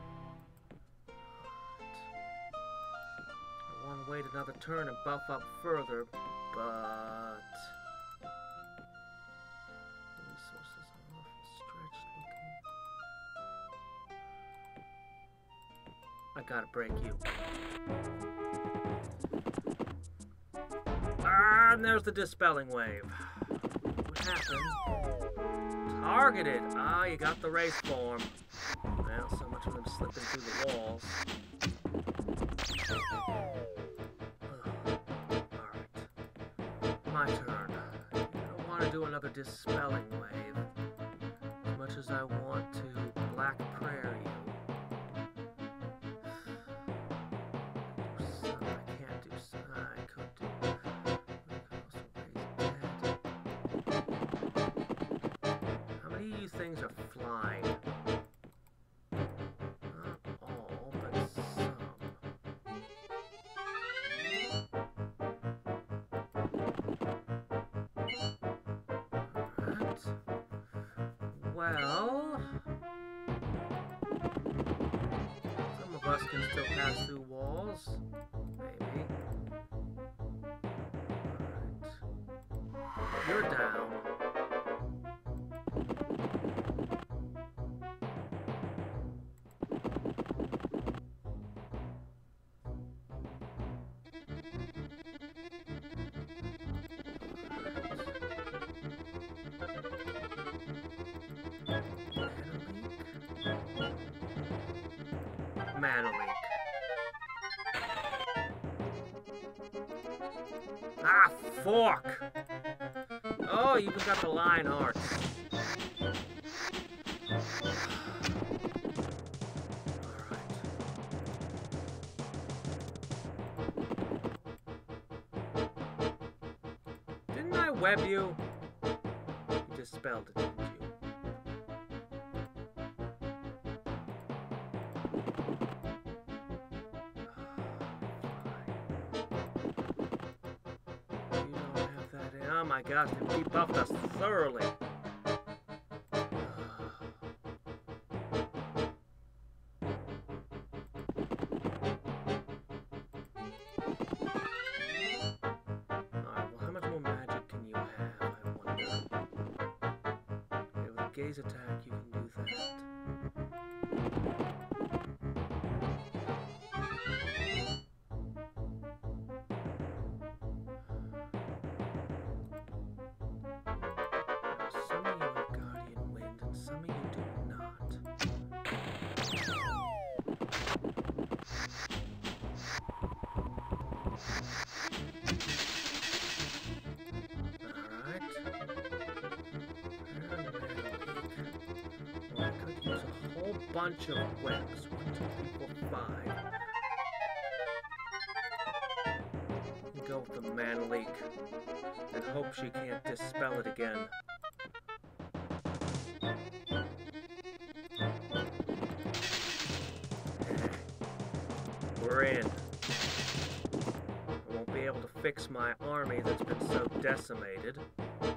I want to wait another turn and buff up further, but... resources are awful stretched looking. I gotta break you. And there's the dispelling wave. What happened? targeted. Ah, you got the race form. Well, so much for them slipping through the walls. Alright. My turn. I don't want to do another dispelling wave. As much as I want to Black Prayer you. I can't do some. I could do. How many of you things are flying? Not all, but some. Alright. Well, some of us can still pass through walls. Maybe. Alright. You're down. Manaleek. Ah, fork! Oh, you even got the line art. Alright. Didn't I web you? You dispelled it, didn't you? Oh my gosh, they debuffed us thoroughly. Alright, well, how much more magic can you have, I wonder? Okay, with a gaze attack, you can do that. Some of you have Guardian Wind, and some of you do not. Alright. Well, I could use a whole bunch of webs. 1, 2, 3, 4, 5. Go with the Manaleek and hope she can't dispel it again. We're in. I won't be able to fix my army that's been so decimated. I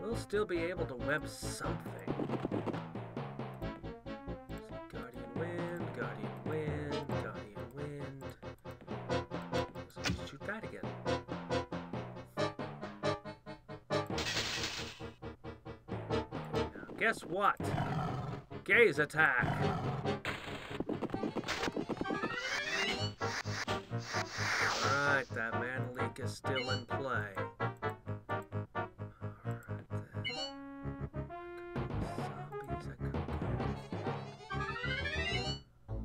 will still be able to web something. Guardian Wind, Guardian Wind, Guardian Wind. So let's shoot that again. Now, guess what? Gaze attack! Alright, that Manaleek is still in play. Alright then. Zombies, I could go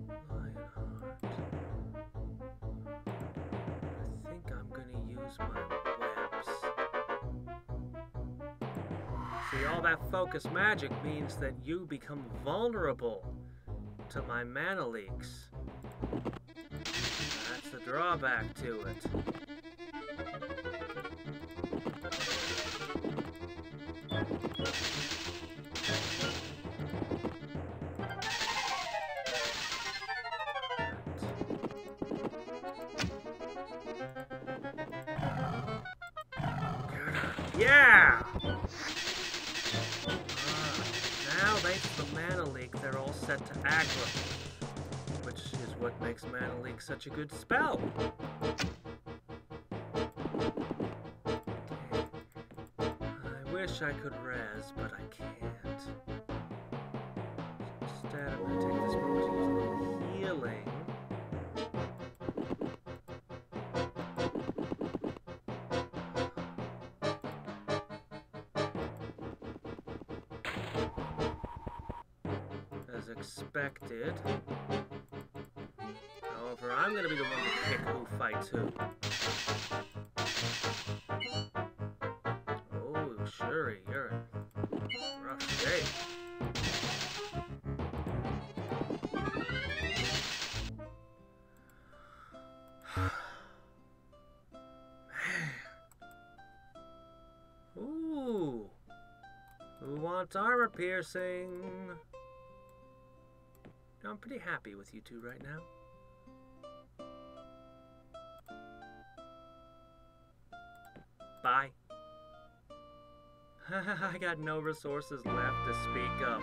with Lionheart. I think I'm gonna use my webs. See, all that focus magic means that you become vulnerable to my Manaleeks. That's the drawback to it. Yeah! Now, thanks to Manaleek, they're all set to aggro, which is what makes Manaleek such a good spell. I wish I could res, but I can't. Instead, I'm going to take this moment to use a little healing. expected. However, I'm gonna be the one to pick who fights who. Oh, Shuri, you're in rough shape. Ooh. Who wants armor piercing? I'm pretty happy with you two right now. Bye. I got no resources left to speak of.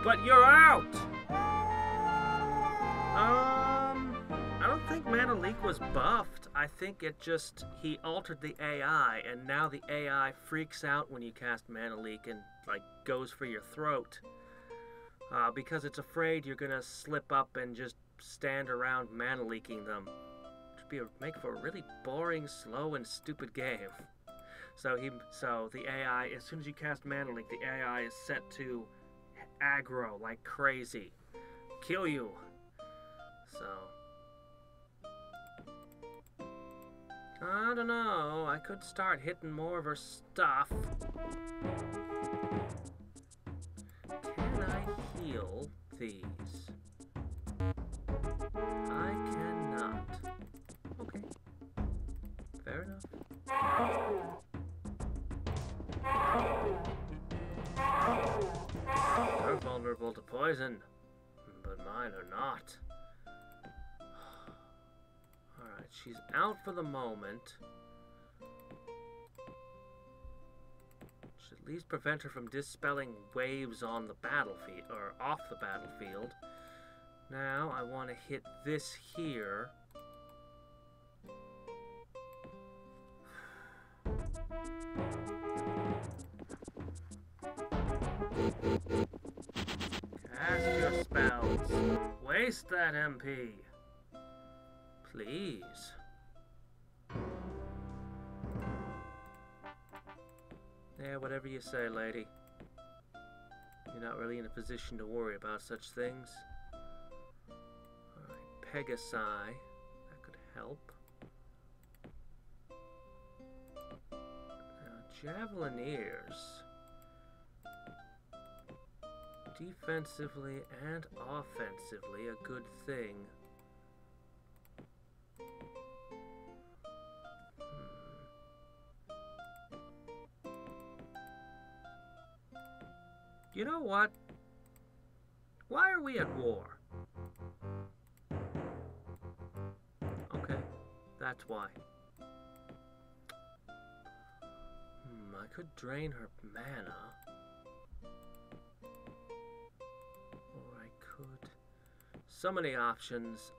But you're out! I don't think Manalik was buffed. I think it just, he altered the AI, and now the AI freaks out when you cast Manalik and, like, goes for your throat. Because it's afraid you're gonna slip up and just stand around Manaliking them. Which would make for a really boring, slow, and stupid game. So the AI, as soon as you cast Manalik, the AI is set to aggro like crazy. Kill you. So I don't know, I could start hitting more of her stuff. Can I heal these? I cannot. Okay. Fair enough. They're vulnerable to poison, but mine are not. Alright, she's out for the moment. Should at least prevent her from dispelling waves on the battlefield, or off the battlefield. Now, I want to hit this here. Cast your spells. Waste that MP. Please. Yeah, whatever you say, lady. You're not really in a position to worry about such things. Alright, Pegasi. That could help. Now, Javelineers. Defensively and offensively, a good thing. You know what? Why are we at war? Okay, that's why. I could drain her mana. Or I could... So many options.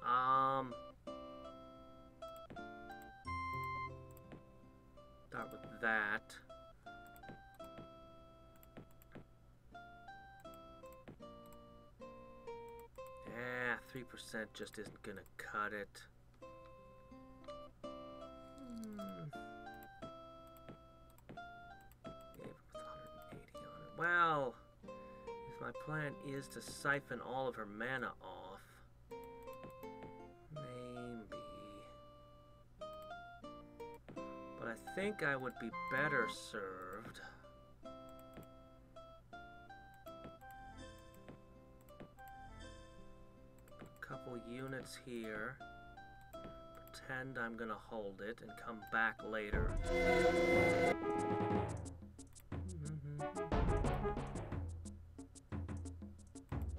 Start with that. 3% just isn't gonna cut it. Yeah, with 180 on it. Well, if my plan is to siphon all of her mana off, maybe. But I think I would be better served. Couple units here. Pretend I'm gonna hold it and come back later.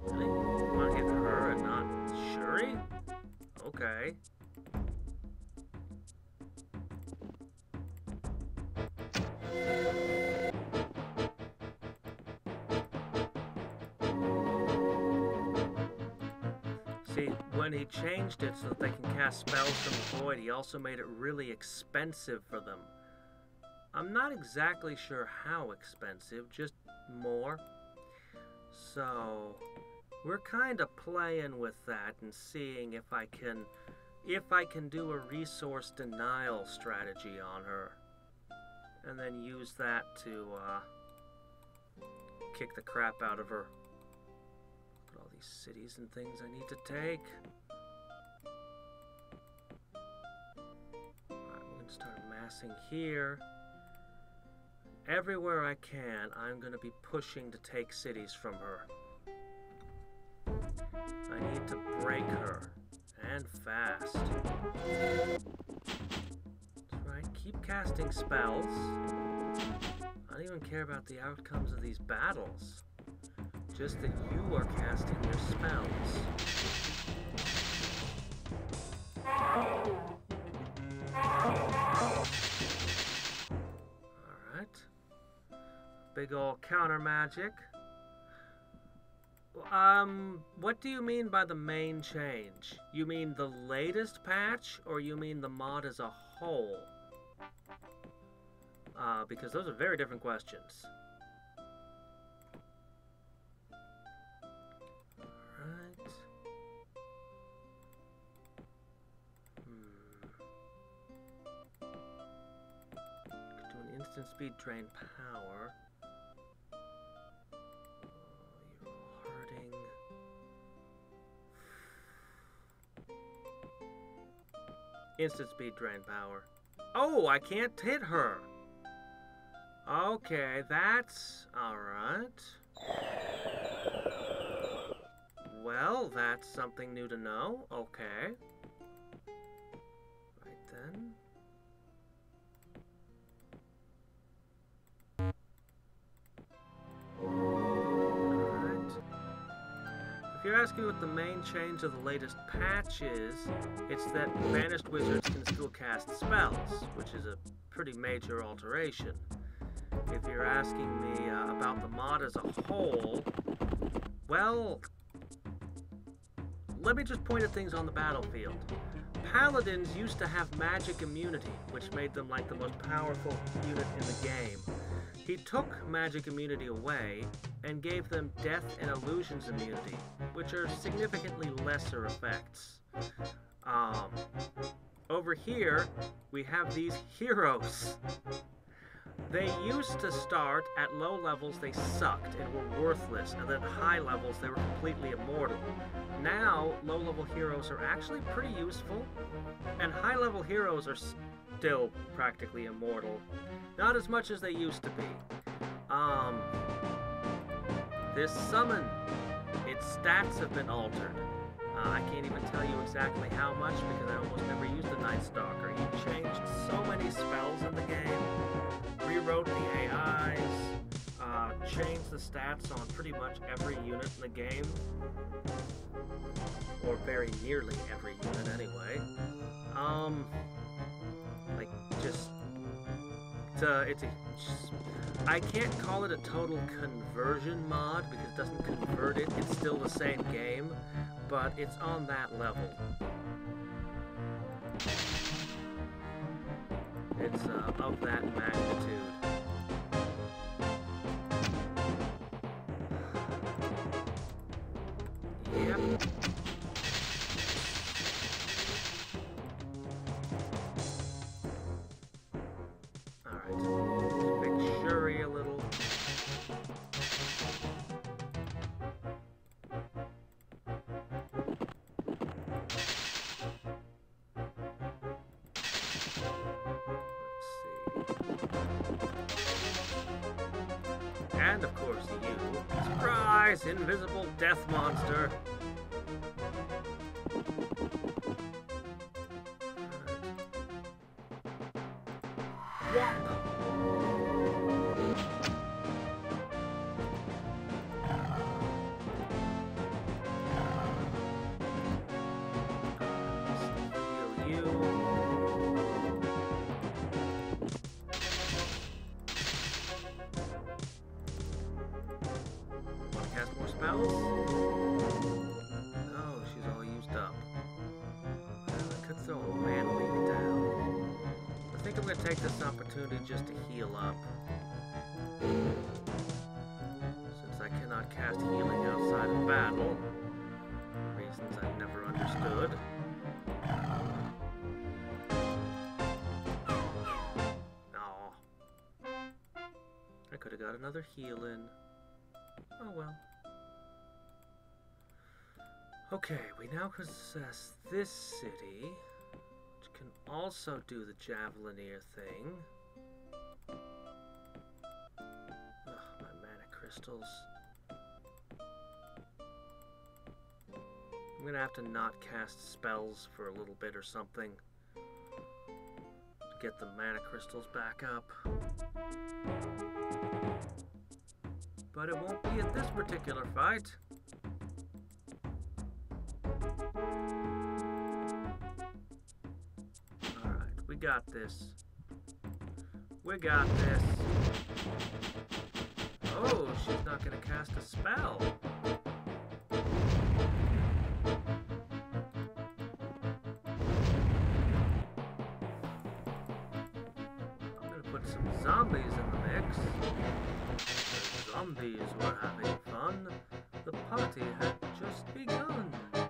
Really? You wanna hit her and not Shuri? Okay. See, when he changed it so that they can cast spells from the void, he also made it really expensive for them. I'm not exactly sure how expensive, just more. So, we're kind of playing with that and seeing if I can do a resource denial strategy on her. And then use that to kick the crap out of her. Look at all many cities and things I need to take. Alright, we're gonna start amassing here. Everywhere I can, I'm gonna be pushing to take cities from her. I need to break her. And fast. That's right, keep casting spells. I don't even care about the outcomes of these battles. Just that you are casting your spells. Alright. Big ol' counter magic. What do you mean by the main change? You mean the latest patch, or you mean the mod as a whole? Because those are very different questions. Alright. Could do an instant speed drain power. Instant speed drain power. Oh, I can't hit her. Okay, that's alright. Well, that's something new to know. Okay. Right then. If you're asking what the main change of the latest patch is, it's that banished wizards can still cast spells, which is a pretty major alteration. If you're asking me about the mod as a whole, well, let me just point at things on the battlefield. Paladins used to have magic immunity, which made them like the most powerful unit in the game. He took magic immunity away and gave them death and illusions immunity, which are significantly lesser effects. Over here, we have these heroes. They used to start at low levels, they sucked and were worthless, and then at high levels, they were completely immortal. Now, low-level heroes are actually pretty useful, and high-level heroes are still practically immortal. Not as much as they used to be. This summon, its stats have been altered. I can't even tell you exactly how much because I almost never used the Night Stalker. He changed so many spells in the game, rewrote the AIs, changed the stats on pretty much every unit in the game. Or very nearly every unit anyway. Like, just... I can't call it a total conversion mod because it doesn't convert it. It's still the same game, but it's on that level. It's of that magnitude. Yep. And of course you. Surprise! Invisible death monster! Take this opportunity just to heal up. Since I cannot cast healing outside of battle, reasons I've never understood. Aw. I could have got another heal in. Oh well. Okay, we now possess this city, which can also do the Javelineer thing. Ugh, my mana crystals. I'm gonna have to not cast spells for a little bit or something to get the mana crystals back up. But it won't be at this particular fight. Alright, we got this. We got this. Oh, she's not gonna cast a spell. Zombies in the mix. The zombies were having fun. The party had just begun. The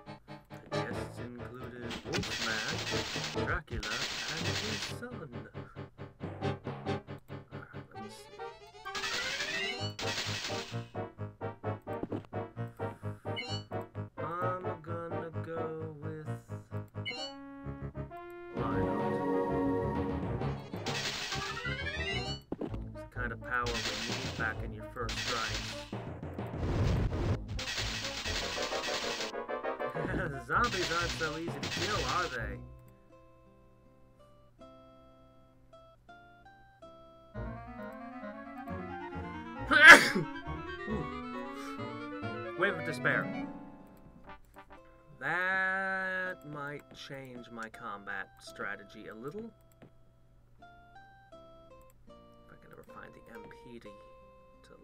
guests included Wolfman, Dracula, and his son. Alright, let's see. I'm gonna go with Lionel. Kind of power we need back in your first strike. The zombies aren't so easy to kill, are they? Wave of Despair. That might change my combat strategy a little. Find the MP to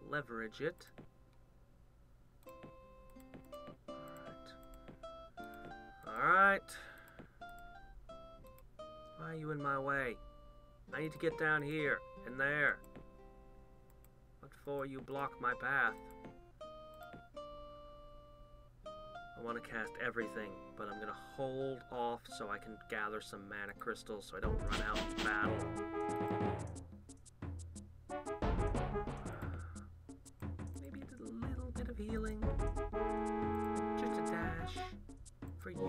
leverage it. Alright. Why are you in my way? I need to get down here and there. What for you block my path? I want to cast everything, but I'm going to hold off so I can gather some mana crystals so I don't run out in battle. Healing. Just a dash for you.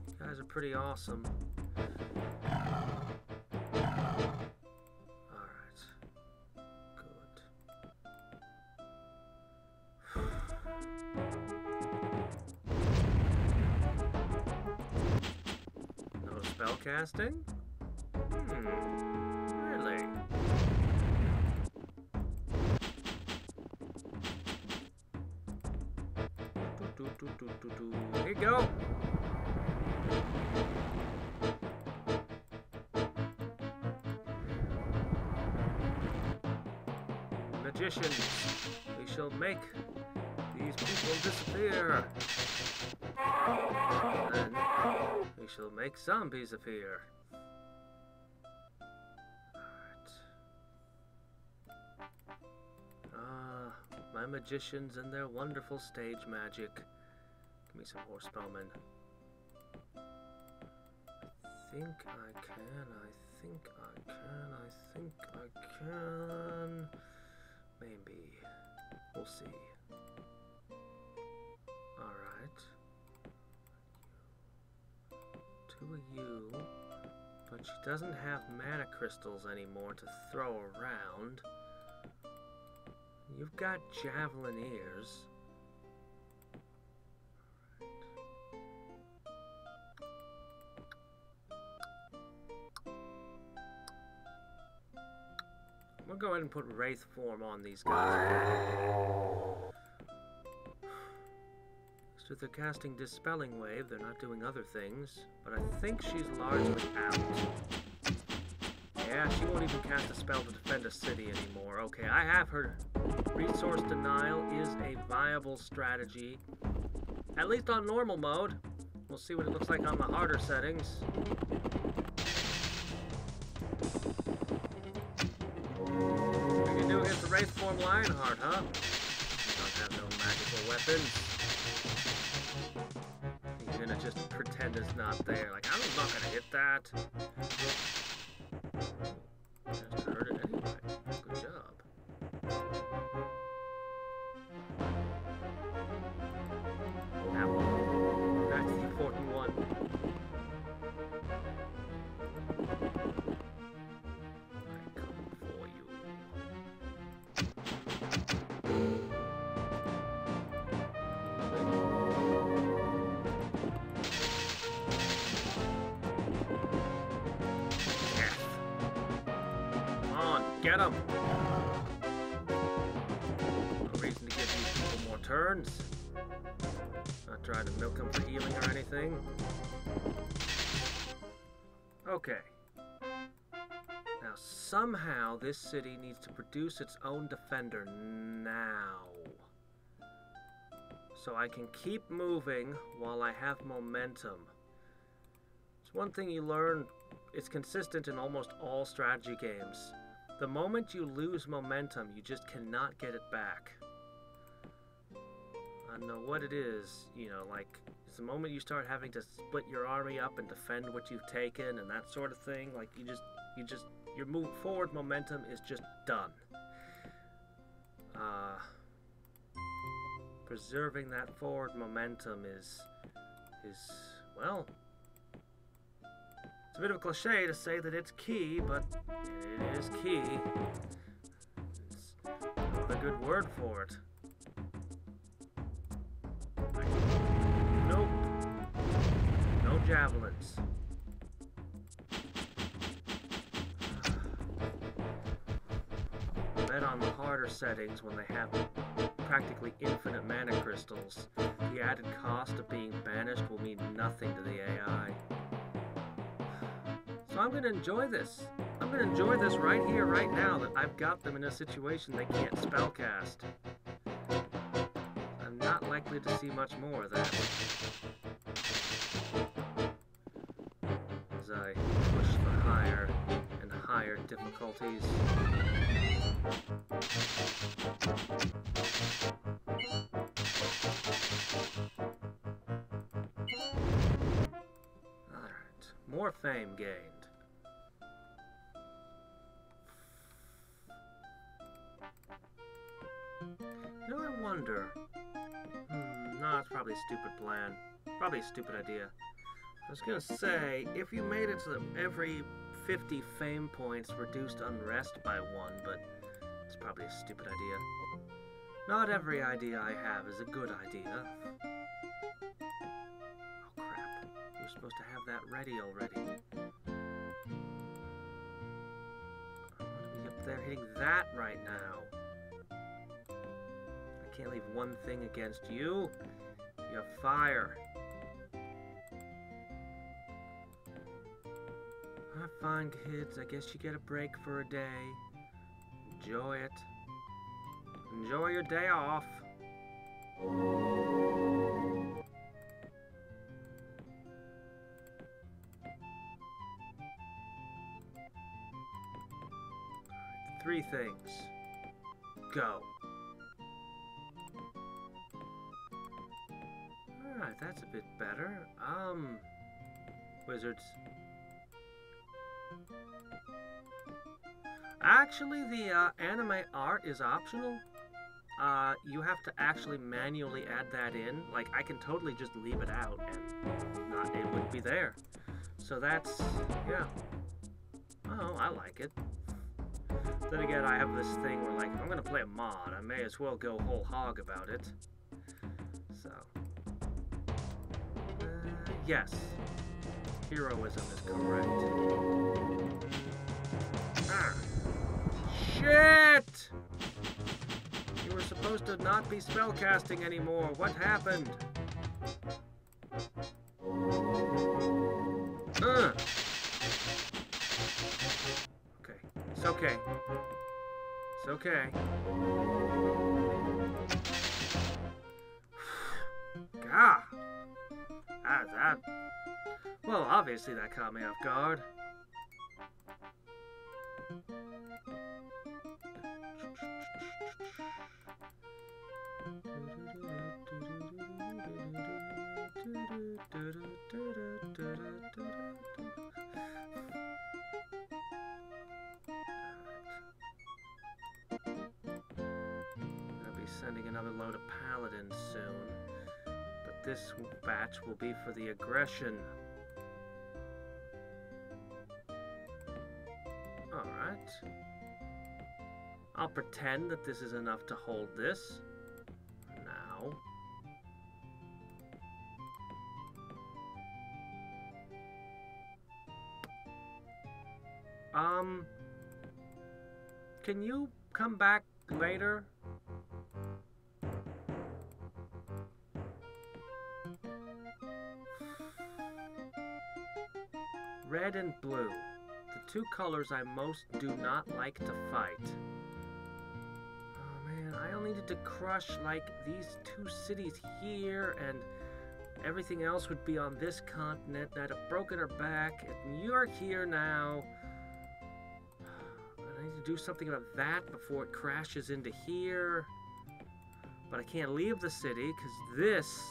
You guys are pretty awesome. Alright. Good. No spell casting? Really? Here you go. Magicians, we shall make these people disappear. Then we shall make zombies appear. My magicians and their wonderful stage magic. Give me some more spellmen. I think I can. Maybe. We'll see. Alright. 2 of you. But she doesn't have mana crystals anymore to throw around. You've got Javelineers. We'll go ahead and put Wraith form on these guys. So they're casting Dispelling Wave. They're not doing other things. But I think she's largely out. Yeah, she won't even cast a spell to defend a city anymore. Okay, I have heard Resource Denial is a viable strategy. At least on normal mode. We'll see what it looks like on the harder settings. What can you do against the Wraith form Lionheart, huh? You don't have no magical weapons. You're gonna just pretend it's not there. Like, I'm not gonna hit that. Just heard it anyway. Good job. Get him! No reason to give these people more turns. Not trying to milk them for healing or anything. Okay. Now, somehow this city needs to produce its own defender now. So I can keep moving while I have momentum. It's one thing you learn, it's consistent in almost all strategy games. The moment you lose momentum, you just cannot get it back. I don't know what it is, you know, like, it's the moment you start having to split your army up and defend what you've taken and that sort of thing, like, your move forward momentum is just done. Preserving that forward momentum is, well, it's a bit of a cliche to say that it's key, but it is key. It's not a good word for it. Nope. No javelins. Bet on the harder settings when they have practically infinite mana crystals. The added cost of being banished will mean nothing to the AI. So I'm going to enjoy this. I'm going to enjoy this right here, right now, that I've got them in a situation they can't spellcast. I'm not likely to see much more of that. As I push for higher and higher difficulties. Alright, more fame gained. You know, I wonder. No, it's probably a stupid plan. Probably a stupid idea. I was gonna say, if you made it so that every 50 fame points reduced unrest by 1, but it's probably a stupid idea. Not every idea I have is a good idea. Oh crap, you're supposed to have that ready already. I want to be up there hitting that right now. I can't leave one thing against you. You have fire. Fine, kids. I guess you get a break for a day. Enjoy it. Enjoy your day off. Three things. Go. Alright, that's a bit better. Wizards. Actually, the anime art is optional. You have to actually manually add that in. Like, I can totally just leave it out and it wouldn't be there. So that's, yeah. Oh, I like it. Then again, I have this thing where, like, if I'm gonna play a mod, I may as well go whole hog about it. So, yes. Heroism is correct. Ah. Shit! You were supposed to not be spellcasting anymore. What happened? Okay. It's okay. It's okay. Gah! That... Well, obviously that caught me off guard. I'll be sending another load of paladins soon, but this batch will be for the aggression. Alright. I'll pretend that this is enough to hold this. Now. can you come back later? Red and blue. The two colors I most do not like to fight. Oh man, I only needed to crush like these two cities here, and everything else would be on this continent. I'd have broken her back, and you're here now. I need to do something about that before it crashes into here. But I can't leave the city, because this...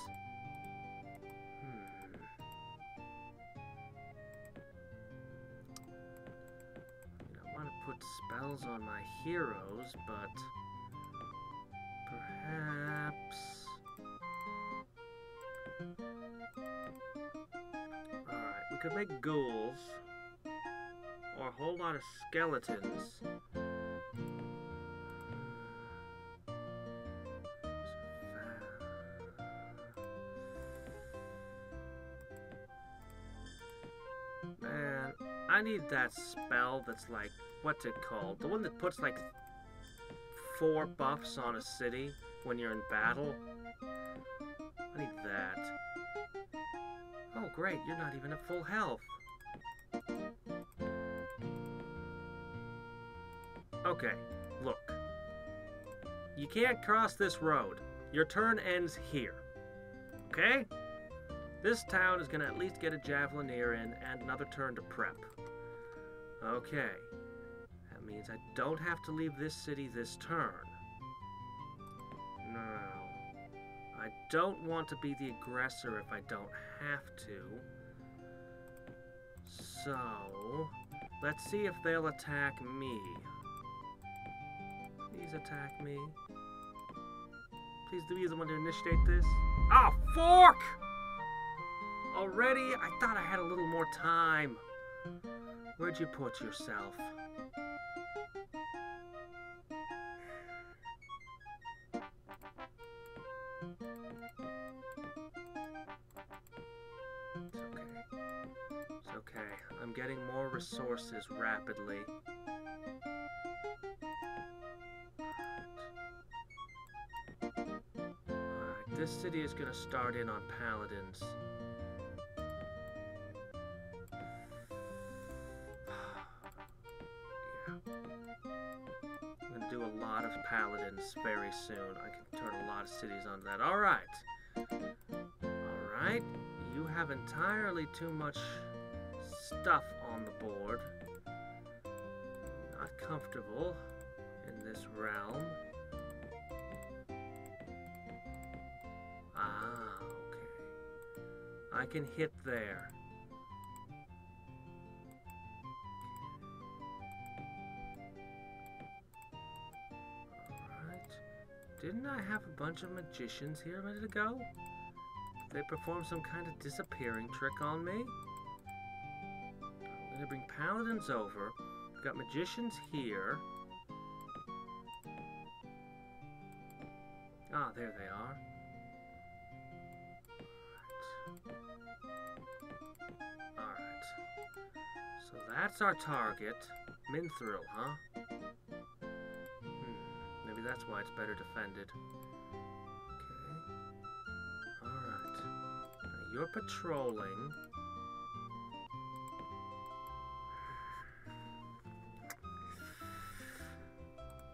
spells on my heroes, but perhaps... Alright, we could make ghouls, or a whole lot of skeletons. Man, I need that spell that's like, what's it called? The one that puts like 4 buffs on a city when you're in battle. I need that. Oh great, you're not even at full health. Okay, look. You can't cross this road. Your turn ends here. Okay? This town is gonna at least get a Javelineer in and another turn to prep. Okay. That means I don't have to leave this city this turn. No. I don't want to be the aggressor if I don't have to. So, let's see if they'll attack me. Please attack me. Please be the one to initiate this. Ah, fork! Already? I thought I had a little more time. Where'd you put yourself? It's okay. I'm getting more resources rapidly. Alright, this city is gonna start in on paladins. I'm gonna do a lot of paladins very soon. I can turn a lot of cities onto that. Alright. Alright. You have entirely too much stuff on the board. Not comfortable in this realm. Ah, okay. I can hit there. Alright. Didn't I have a bunch of magicians here a minute ago? They perform some kind of disappearing trick on me. I'm gonna bring paladins over. We've got magicians here. Ah, there they are. Alright. So that's our target. Mithril, huh? Maybe that's why it's better defended. You're patrolling.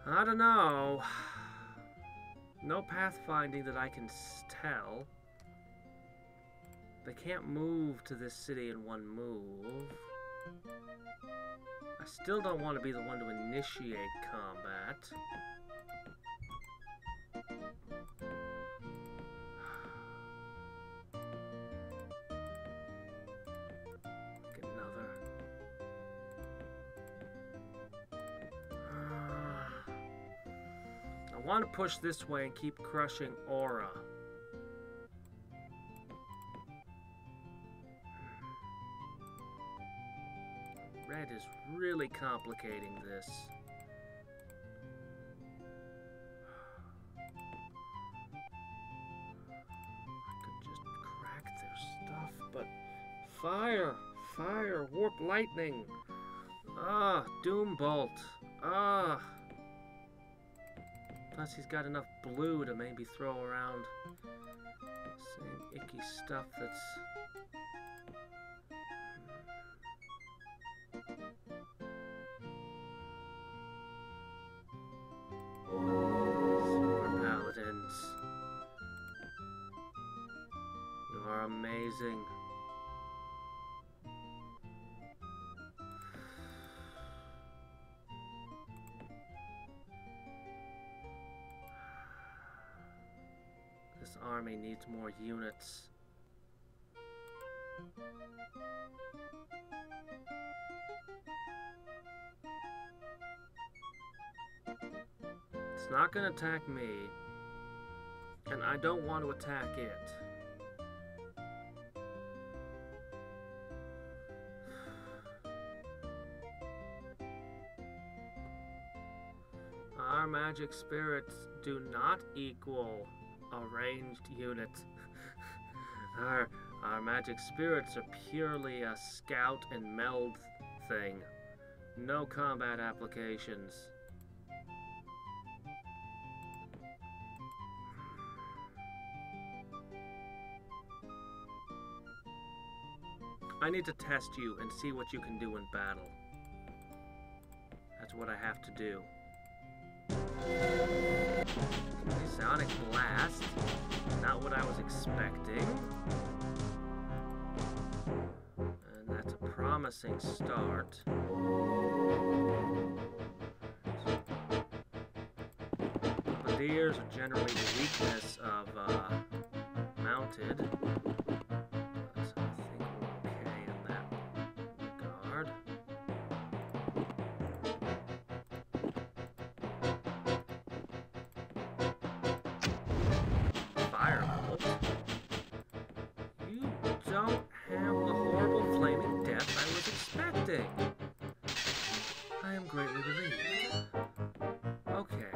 I don't know. No pathfinding that I can tell. They can't move to this city in one move. I still don't want to be the one to initiate combat. I want to push this way and keep crushing Aura. Red is really complicating this. I could just crack their stuff, but fire! Fire! Warp lightning! Ah, Doom Bolt! Ah! Plus he's got enough blue to maybe throw around same icky stuff that's... Sword Paladins. You are amazing. This army needs more units. It's not gonna attack me, and I don't want to attack it. Our magic spirits do not equal a ranged unit. Our magic spirits are purely a scout and meld thing. No combat applications. I need to test you and see what you can do in battle. That's what I have to do. Sonic Blast. Not what I was expecting. And that's a promising start. Bombardiers are generally the weakness of mounted. So I think we're okay in that regard. Firebolt. You don't have the horrible flaming death I was expecting. I am greatly relieved. Okay.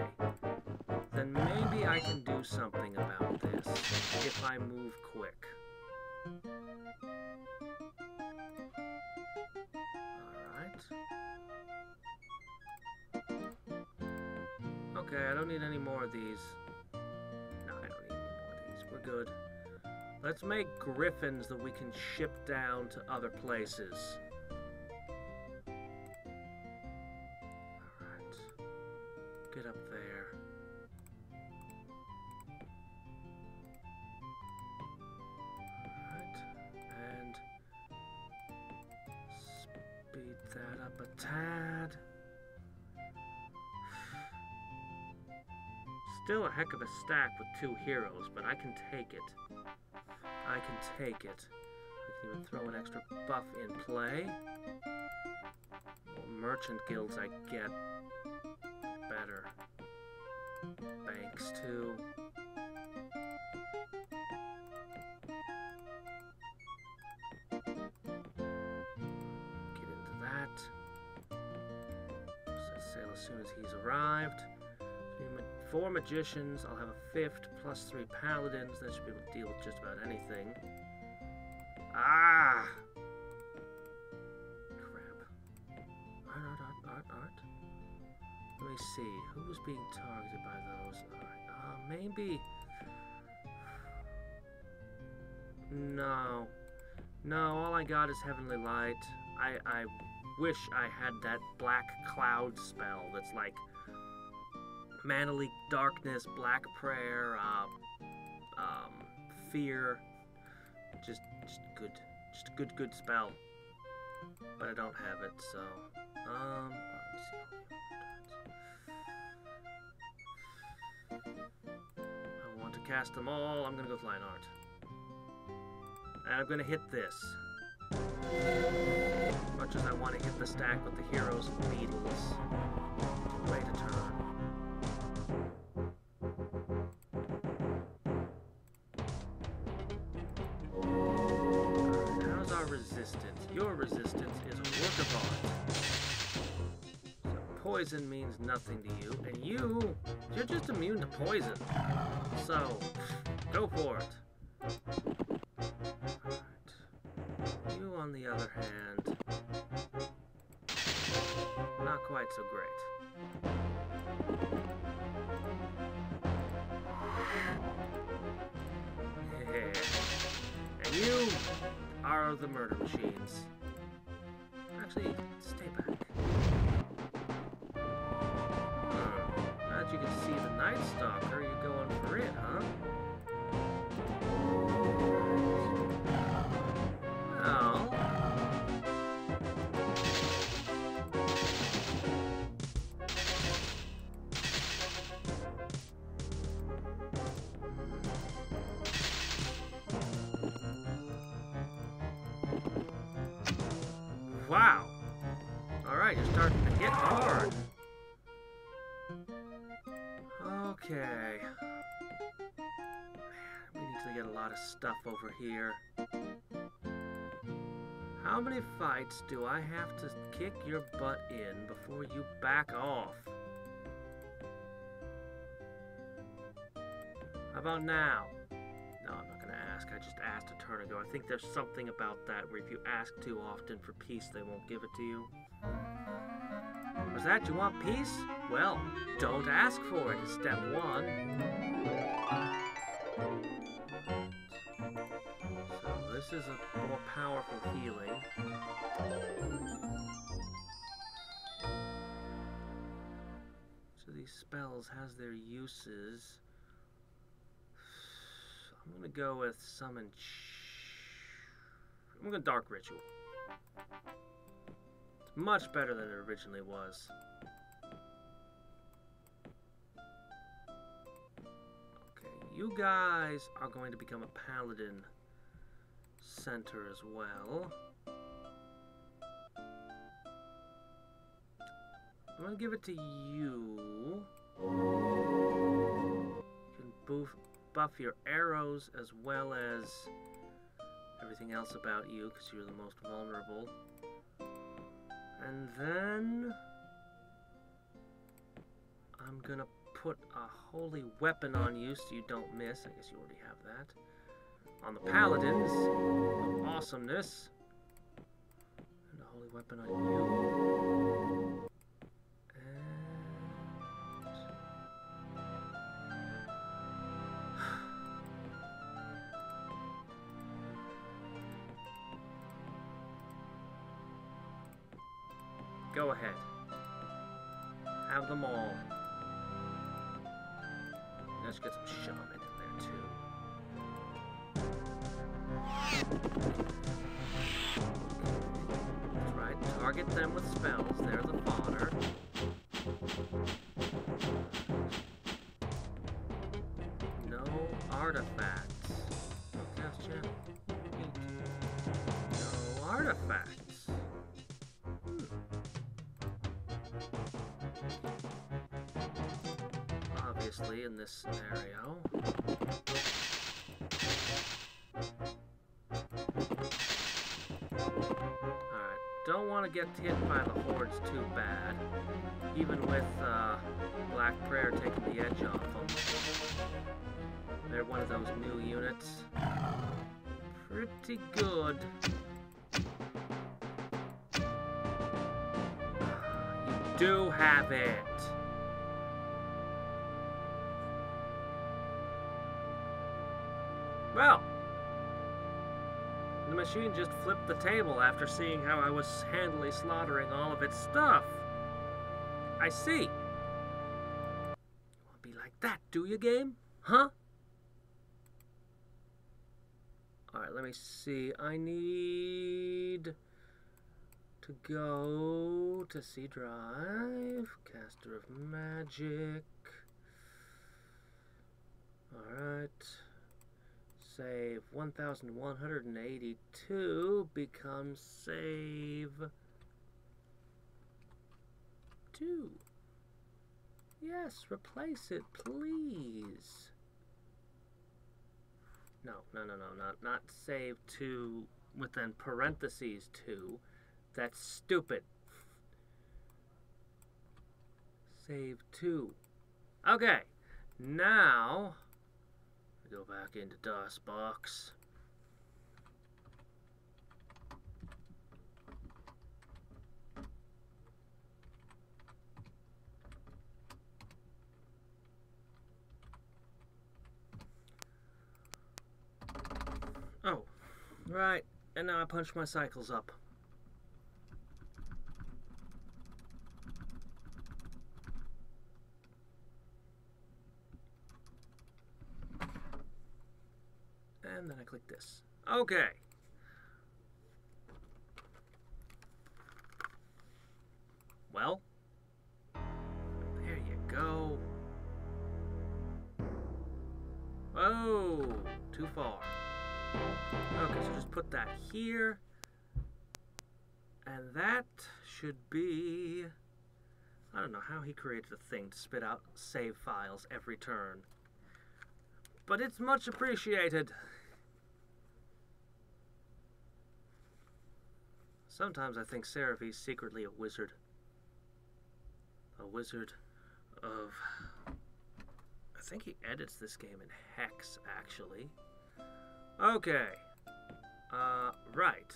Then maybe I can do something about this if I move quick. Alright. Okay, I don't need any more of these. No, I don't need any more of these. We're good. Let's make griffins that we can ship down to other places. Alright. Get up there. Alright. And speed that up a tad. Still a heck of a stack with 2 heroes, but I can take it. I can take it. I can even throw an extra buff in play. The more merchant guilds I get, the better. Banks, too. Get into that. Set sail as soon as he's arrived. 4 magicians, I'll have a 5th, plus 3 paladins. That should be able to deal with just about anything. Ah! Crap. Art. Let me see. Who was being targeted by those? Alright, maybe... No. No, all I got is Heavenly Light. I wish I had that Black Cloud spell that's like... Mana Leak Darkness, Black Prayer, Fear. Just good spell. But I don't have it, so let me see. I want to cast them all. I'm gonna go with Lionheart. And I'm gonna hit this. As much as I want to hit the stack with the heroes and beetles. Wait a turn. Resistance. Your resistance is a work of art. So poison means nothing to you, and you're just immune to poison. So, go for it. Alright. You, on the other hand, not quite so great. are the murder machines. Actually, stay back. Now that you can see the Night Stalker, you're going for it, huh? Well... Wow! Alright, you're starting to hit hard. Okay. Man, we need to get a lot of stuff over here. How many fights do I have to kick your butt in before you back off? How about now? No, I'm not going to ask. I just asked a turn ago. I think there's something about that where if you ask too often for peace, they won't give it to you. Was that? You want peace? Well, don't ask for it is step one. So this is a more powerful healing. So these spells has their uses. I'm gonna go with summon. I'm gonna Dark Ritual. It's much better than it originally was. Okay, you guys are going to become a Paladin Center as well. I'm gonna give it to you. You can buff your arrows as well as everything else about you because you're the most vulnerable. And then I'm gonna put a holy weapon on you so you don't miss. I guess you already have that. On the paladins of awesomeness. And a holy weapon on you. Go ahead. Have them all. Let's get some shaman in there too. That's right. Target them with spells. They're the fodder. No artifacts. Cast channel. No artifacts. Obviously, in this scenario. Alright, don't want to get hit by the hordes too bad, even with Black Prayer taking the edge off them. They're one of those new units. Pretty good. You do have it. Well, the machine just flipped the table after seeing how I was handily slaughtering all of its stuff. I see. You want to be like that, do you, game? Huh? Alright, let me see. I need to go to C Drive. Caster of Magic. Alright. Save 1182 becomes save 2. Yes, replace it, please. No, not save 2 within parentheses 2. That's stupid. Save 2. Okay, now go back into DOSBox. Oh, right. And now I punch my cycles up. And then I click this. Okay. Well, there you go. Oh, too far. Okay, so just put that here. And that should be... I don't know how he created a thing to spit out save files every turn. But it's much appreciated. Sometimes I think Seravi's secretly a wizard. A wizard of... I think he edits this game in Hex, actually. Okay. Right.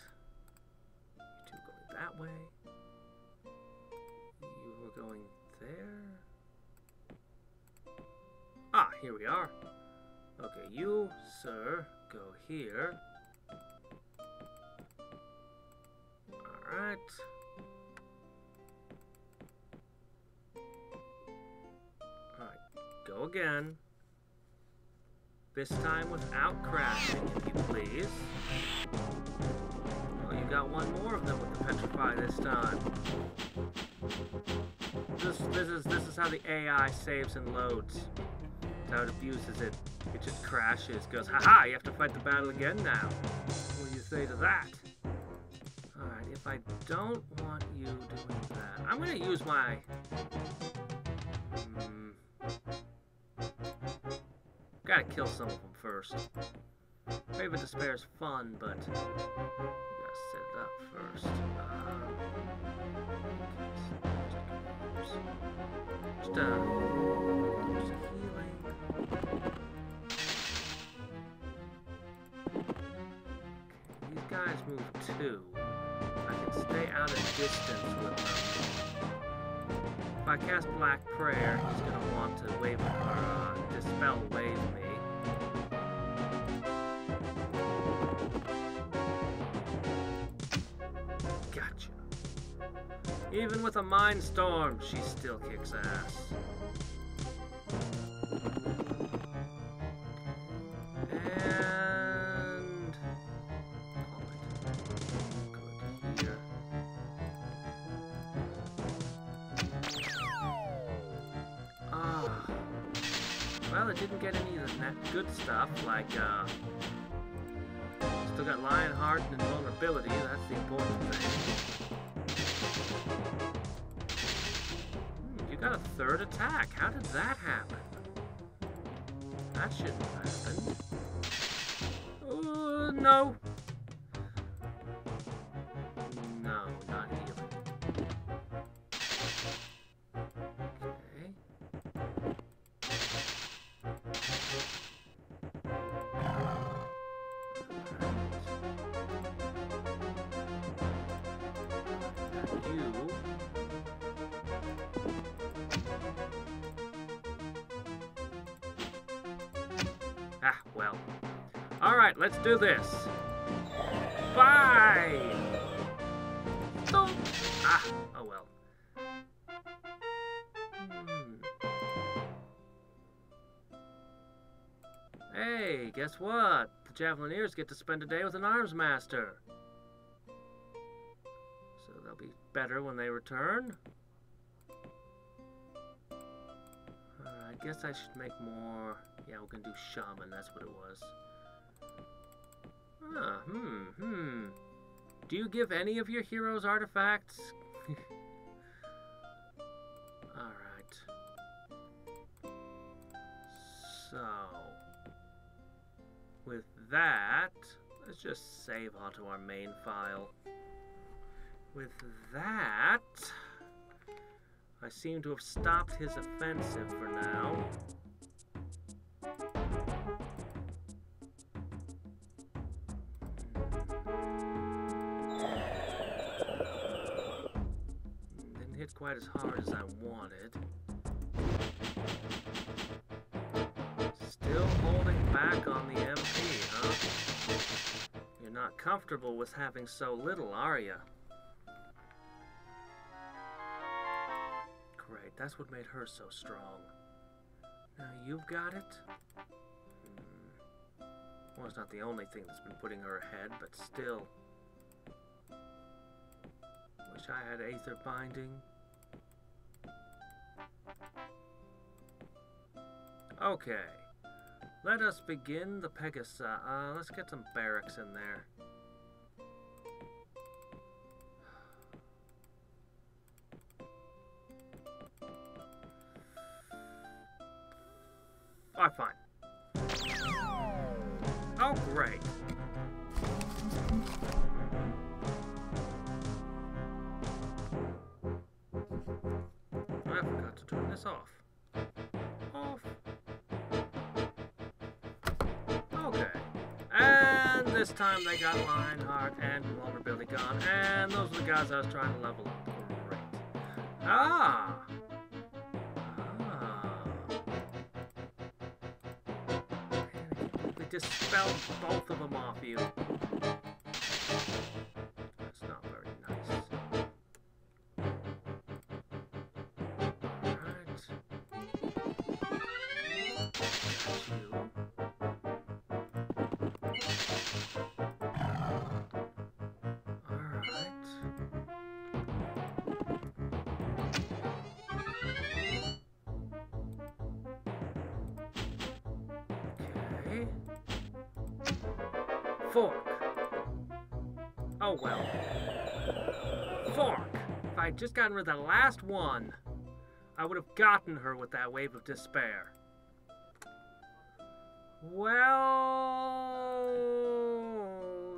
You two going that way. You were going there. Ah, here we are. Okay, you, sir, go here. Alright. Alright, go again. This time without crashing, if you please. Oh, you got one more of them with the petrify this time. This is how the AI saves and loads. That's how it abuses it. It just crashes, goes, haha, you have to fight the battle again now. What do you say to that? Alright, if I don't want you doing that, I'm gonna use my... Gotta kill some of them first. Raven Despair is fun, but you gotta set it up first. Just do some healing. Okay, these guys move too. I can stay out of distance with them. If I cast Black Prayer, he's gonna want to wave or dispel wave me. Gotcha. Even with a Mind Storm, she still kicks ass. And good here. Well, I didn't get any of that good stuff, like, still got Lionheart and Invulnerability, that's the important thing. You got a third attack, how did that happen? That shouldn't happen. No. No, not healing. Ah, well. Alright, let's do this. Bye! Don't. Ah, oh well. Hey, guess what? The Javelineers get to spend a day with an Arms Master. So they'll be better when they return. I guess I should make more... Yeah, we're gonna do Shaman, that's what it was. Ah, Do you give any of your heroes artifacts? Alright. So... with that, let's just save onto our main file. With that... I seem to have stopped his offensive for now. Didn't hit quite as hard as I wanted. Still holding back on the MP, huh? You're Not comfortable with having so little, are you? Great, that's what made her so strong. Now you've got it? Well, it's not the only thing that's been putting her ahead, but still. Wish I had Aether Binding. Okay. Let us begin the Pegasus. Let's get some barracks in there. Alright, fine. Oh, great. I forgot to turn this off. Okay. And this time they got Lionheart and Vulnerability gone. And those are the guys I was trying to level up. Great. Ah! They dispelled both of them off you. That's not very nice. Alright. Got you. Fork. Oh well. Fork. If I had just gotten rid of the last one, I would have gotten her with that wave of despair. Well,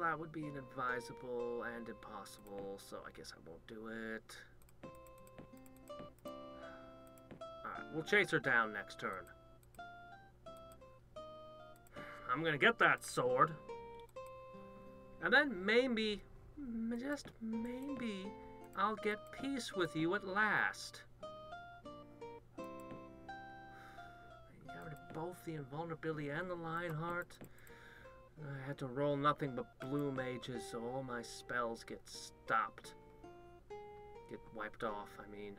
that would be inadvisable and impossible, so I guess I won't do it. Alright, we'll chase her down next turn. I'm gonna get that sword. And then maybe, just maybe, I'll get peace with you at last. I got rid of both the Invulnerability and the Lionheart. I had to roll nothing but blue mages, so all my spells get stopped. Get wiped off, I mean.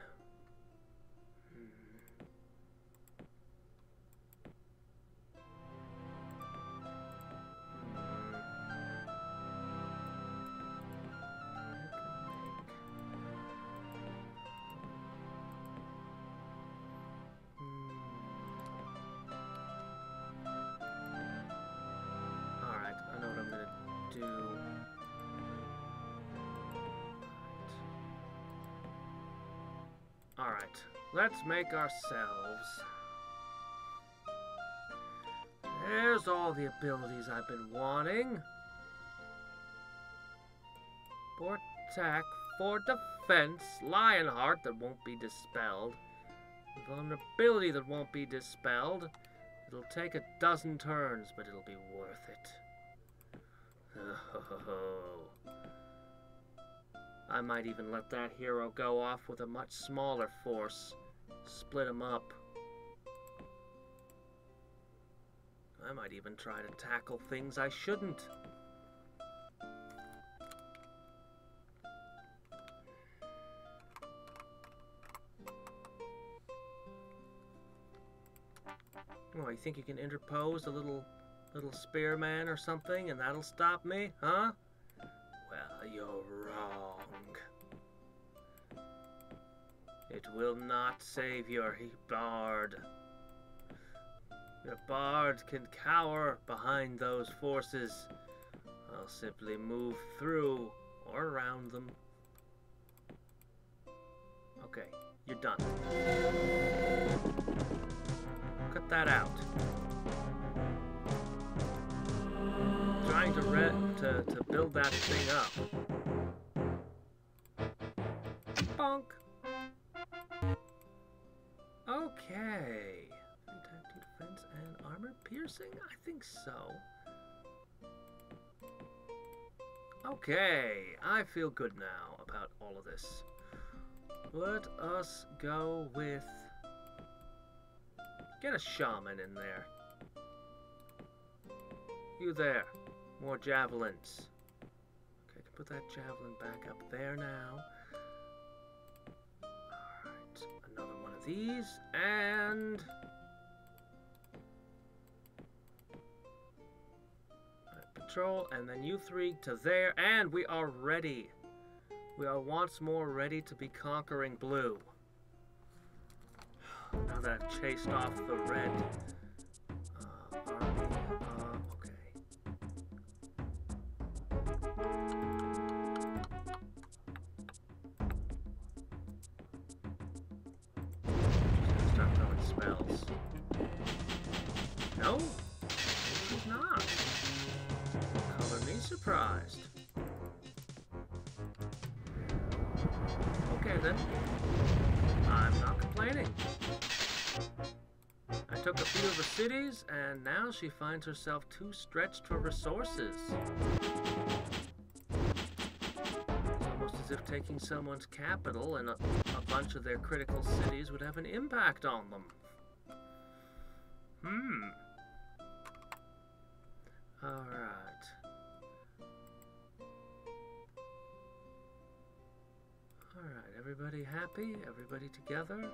Alright, let's make ourselves. There's all the abilities I've been wanting. For attack, for defense, Lionheart that won't be dispelled, vulnerability that won't be dispelled. It'll take a dozen turns, but it'll be worth it. Oh. I might even let that hero go off with a much smaller force. Split him up. I might even try to tackle things I shouldn't. Oh, you think you can interpose a little spearman or something and that'll stop me, huh? Well, you're wrong. It will not save your bard. Your bard can cower behind those forces. I'll simply move through or around them. Okay, you're done. Cut that out. Trying to build that thing up. Bonk. Okay. Attack, 2 defense, and armor piercing? I think so. Okay, I feel good now about all of this. Let us go with... Get a shaman in there. You there. More javelins. put that javelin back up there now. Alright, another one of these, and... patrol, and then you three to there, and we are ready. We are once more ready to be conquering blue. Now that I've chased off the red army, okay. Just start throwing spells. No, he's not. Color me surprised. Okay then, I'm not complaining. I took a few of the cities, and now she finds herself too stretched for resources. It's almost as if taking someone's capital and a bunch of their critical cities would have an impact on them. Alright. Alright, everybody happy? Everybody together?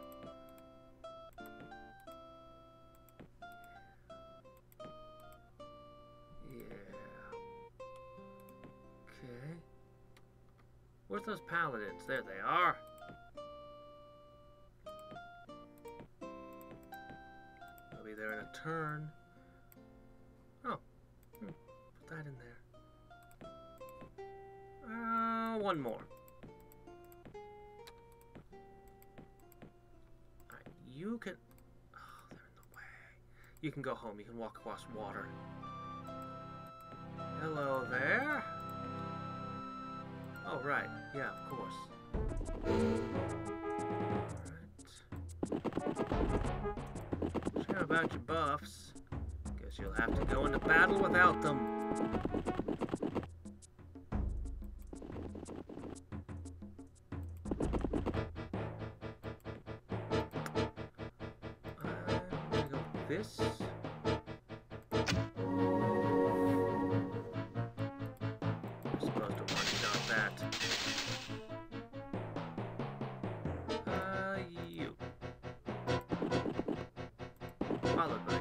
Where's those paladins? There they are. They'll be there in a turn. Oh. Put that in there. One more. Alright, you can... Oh, they're in the way. You can go home. You can walk across water. Hello there. Oh, right. Yeah, of course. Alright. Shame about your buffs. Guess you'll have to go into battle without them. I'm gonna go with this. You. Followed by you.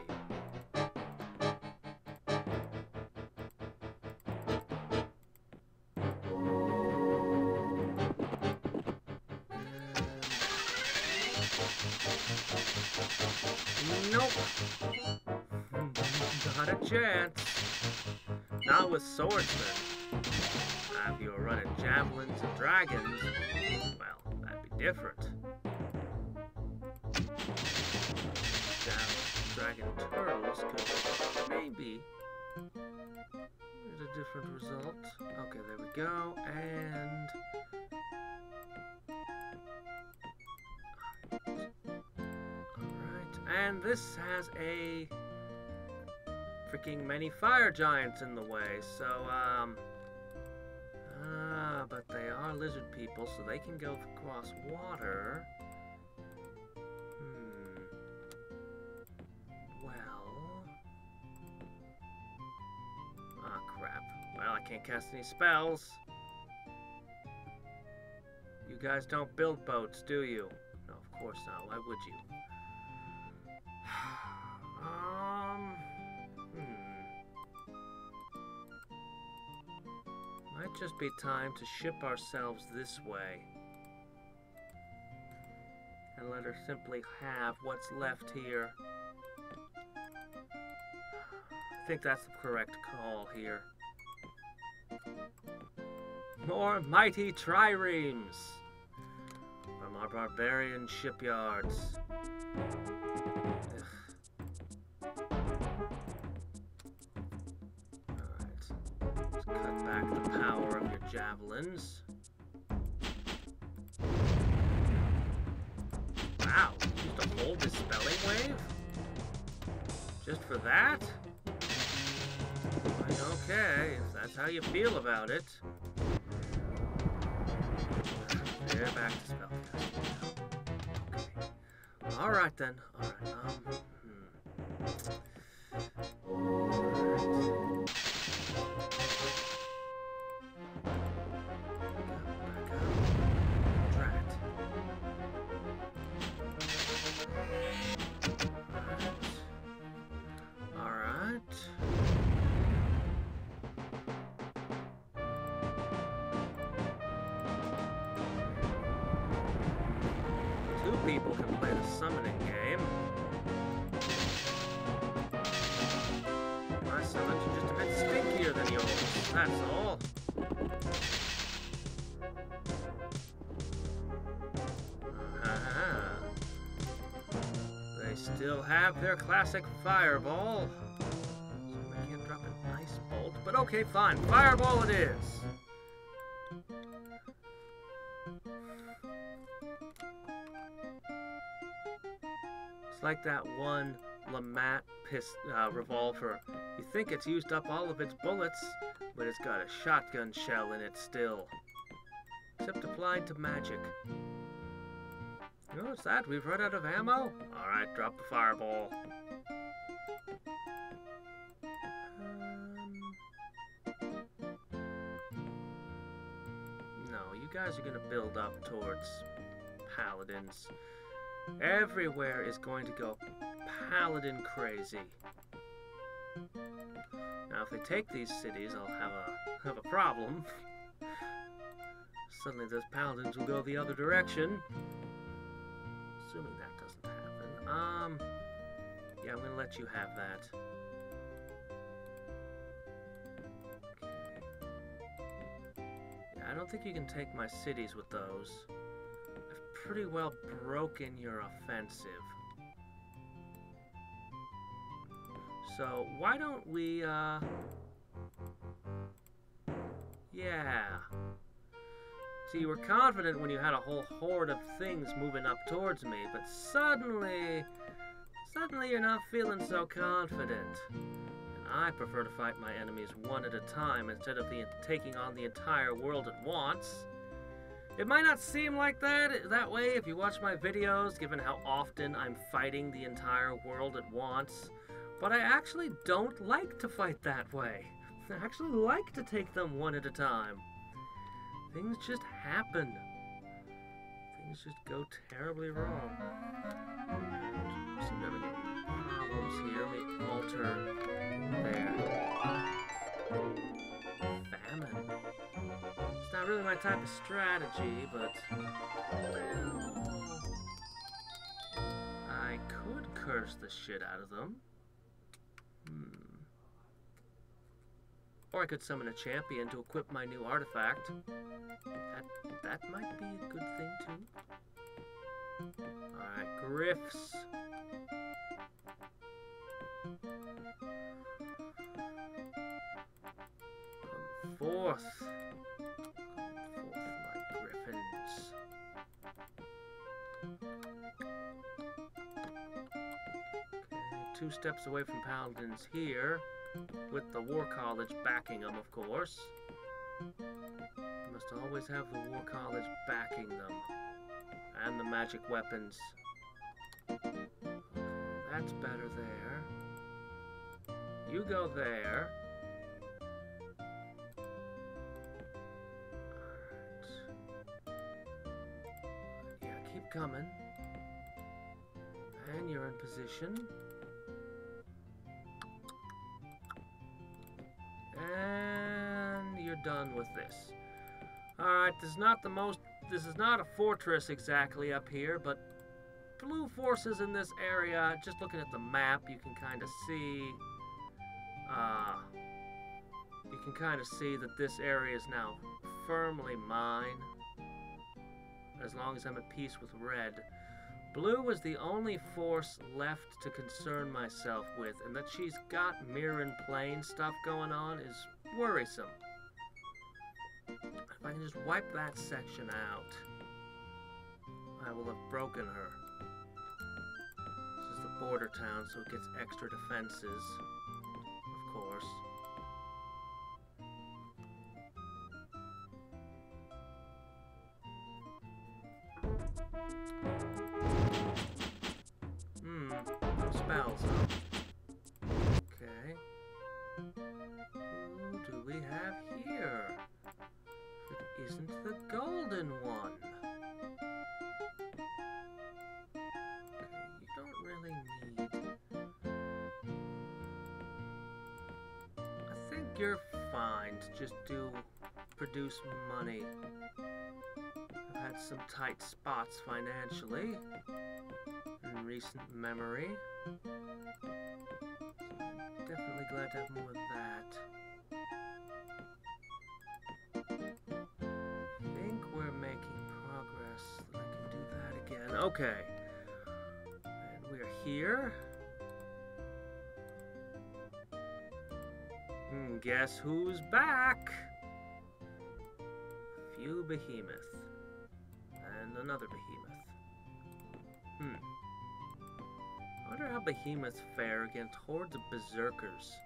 Nope. Not a chance. Not with swordsmen. If you were running javelins and dragons, well, that'd be different. Dragon turtles could maybe get a different result. Okay, there we go, and alright, and this has a freaking many fire giants in the way, so but they are lizard people, so they can go across water. Well, I can't cast any spells. You guys don't build boats, do you? No, of course not. Why would you? Might just be time to ship ourselves this way. And let her simply have what's left here. I think that's the correct call here. More mighty triremes from our barbarian shipyards. Alright. Let's cut back the power of your javelins. Wow, you used to hold this spelling wave? Just for that? Okay, if that's how you feel about it. They're back to spellcasting now. Okay. Alright then. Alright, Alright. a summoning game. My summons are just a bit stinkier than yours, that's all. They still have their classic fireball. So I can't drop an ice bolt, but okay, fine. Fireball it is. It's like that one Lamat revolver. You think it's used up all of its bullets, but it's got a shotgun shell in it still. Except applied to magic. You notice that? We've run out of ammo? Alright, drop the fireball. No, you guys are gonna build up towards paladins. Everywhere is going to go paladin crazy. Now, if they take these cities, I'll have a problem. Suddenly, those paladins will go the other direction. Assuming that doesn't happen. Yeah, I'm gonna let you have that. Okay. Yeah, I don't think you can take my cities with those. I've pretty well broken your offensive. So, why don't we, yeah. See, you were confident when you had a whole horde of things moving up towards me, but suddenly you're not feeling so confident. And I prefer to fight my enemies one at a time instead of taking on the entire world at once. It might not seem like that way if you watch my videos, given how often I'm fighting the entire world at once, but I actually don't like to fight that way. I actually like to take them one at a time. Things just happen. Things just go terribly wrong. Seem to have any problems here. Let me alter there. Famine. It's not really my type of strategy, but I could curse the shit out of them. Or I could summon a champion to equip my new artifact. That might be a good thing, too. Alright, Griffs. Come forth. Come forth, my griffins. Okay, 2 steps away from paladins here. With the War College backing them, of course. You must always have the War College backing them. And the magic weapons. Okay, that's better there. You go there. Alright. Yeah, keep coming. And you're in position. And you're done with this. Alright, this is not a fortress exactly up here, but blue forces in this area, just looking at the map, you can kind of see that this area is now firmly mine, as long as I'm at peace with red. Blue was the only force left to concern myself with, and that she's got Mirren Plain stuff going on is worrisome. If I can just wipe that section out, I will have broken her. This is the border town, so it gets extra defenses, of course. No spells, huh? Okay. Who do we have here? It isn't the golden one. Okay, you don't really need... I think you're fine to just produce money. I've had some tight spots financially. recent memory. Definitely glad to have more of that. I think we're making progress. I can do that again. Okay. And we're here. Guess who's back? Few behemoth. And another behemoth. I wonder how behemoths fare against hordes of berserkers.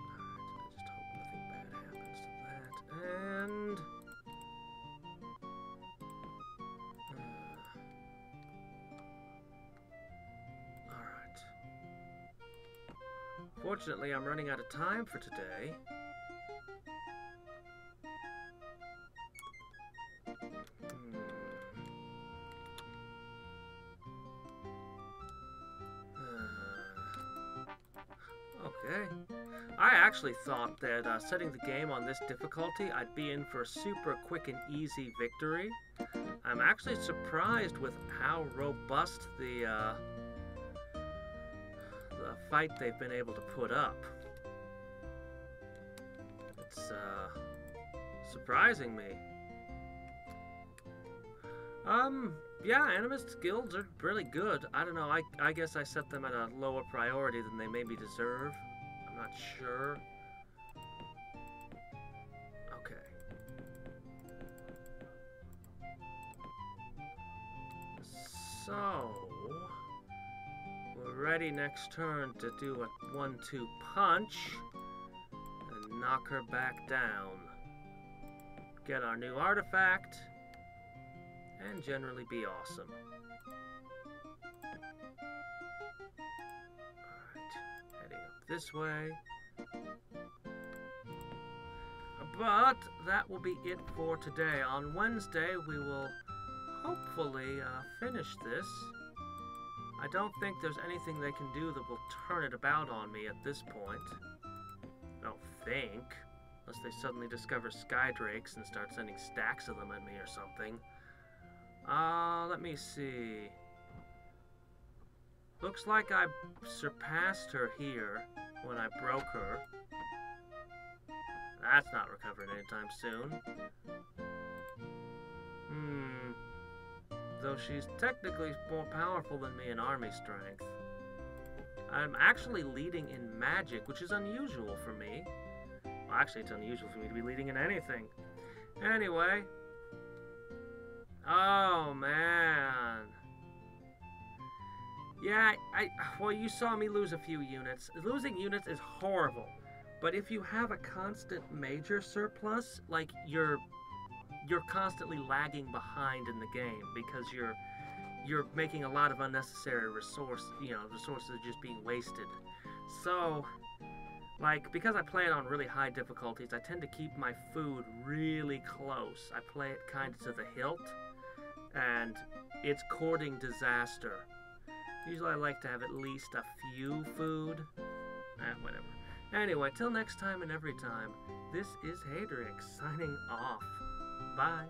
Alright, I just hope nothing bad happens to that. And... Alright. Fortunately, I'm running out of time for today. Okay. I actually thought that setting the game on this difficulty, I'd be in for a super quick and easy victory. I'm actually surprised with how robust the fight they've been able to put up. It's surprising me. Yeah, Animist guilds are really good. I don't know, I guess I set them at a lower priority than they maybe deserve. I'm not sure. Okay. So... we're ready next turn to do a 1-2 punch and knock her back down. Get our new artifact. And generally be awesome. Alright, heading up this way. But that will be it for today. On Wednesday, we will hopefully finish this. I don't think there's anything they can do that will turn it about on me at this point. I don't think. Unless they suddenly discover Skydrakes and start sending stacks of them at me or something. Let me see. Looks like I surpassed her here when I broke her. That's not recovering anytime soon. Though she's technically more powerful than me in army strength. I'm actually leading in magic, which is unusual for me. Well, actually, it's unusual for me to be leading in anything. Anyway. Oh, man. Yeah, well, you saw me lose a few units. Losing units is horrible. But if you have a constant major surplus, like, you're constantly lagging behind in the game because you're making a lot of unnecessary resources just being wasted. So, like, because I play it on really high difficulties, I tend to keep my food really close. I play it kind of to the hilt. And it's courting disaster. Usually I like to have at least a few food. Whatever. Anyway, till next time and every time, this is Hadrix signing off. Bye.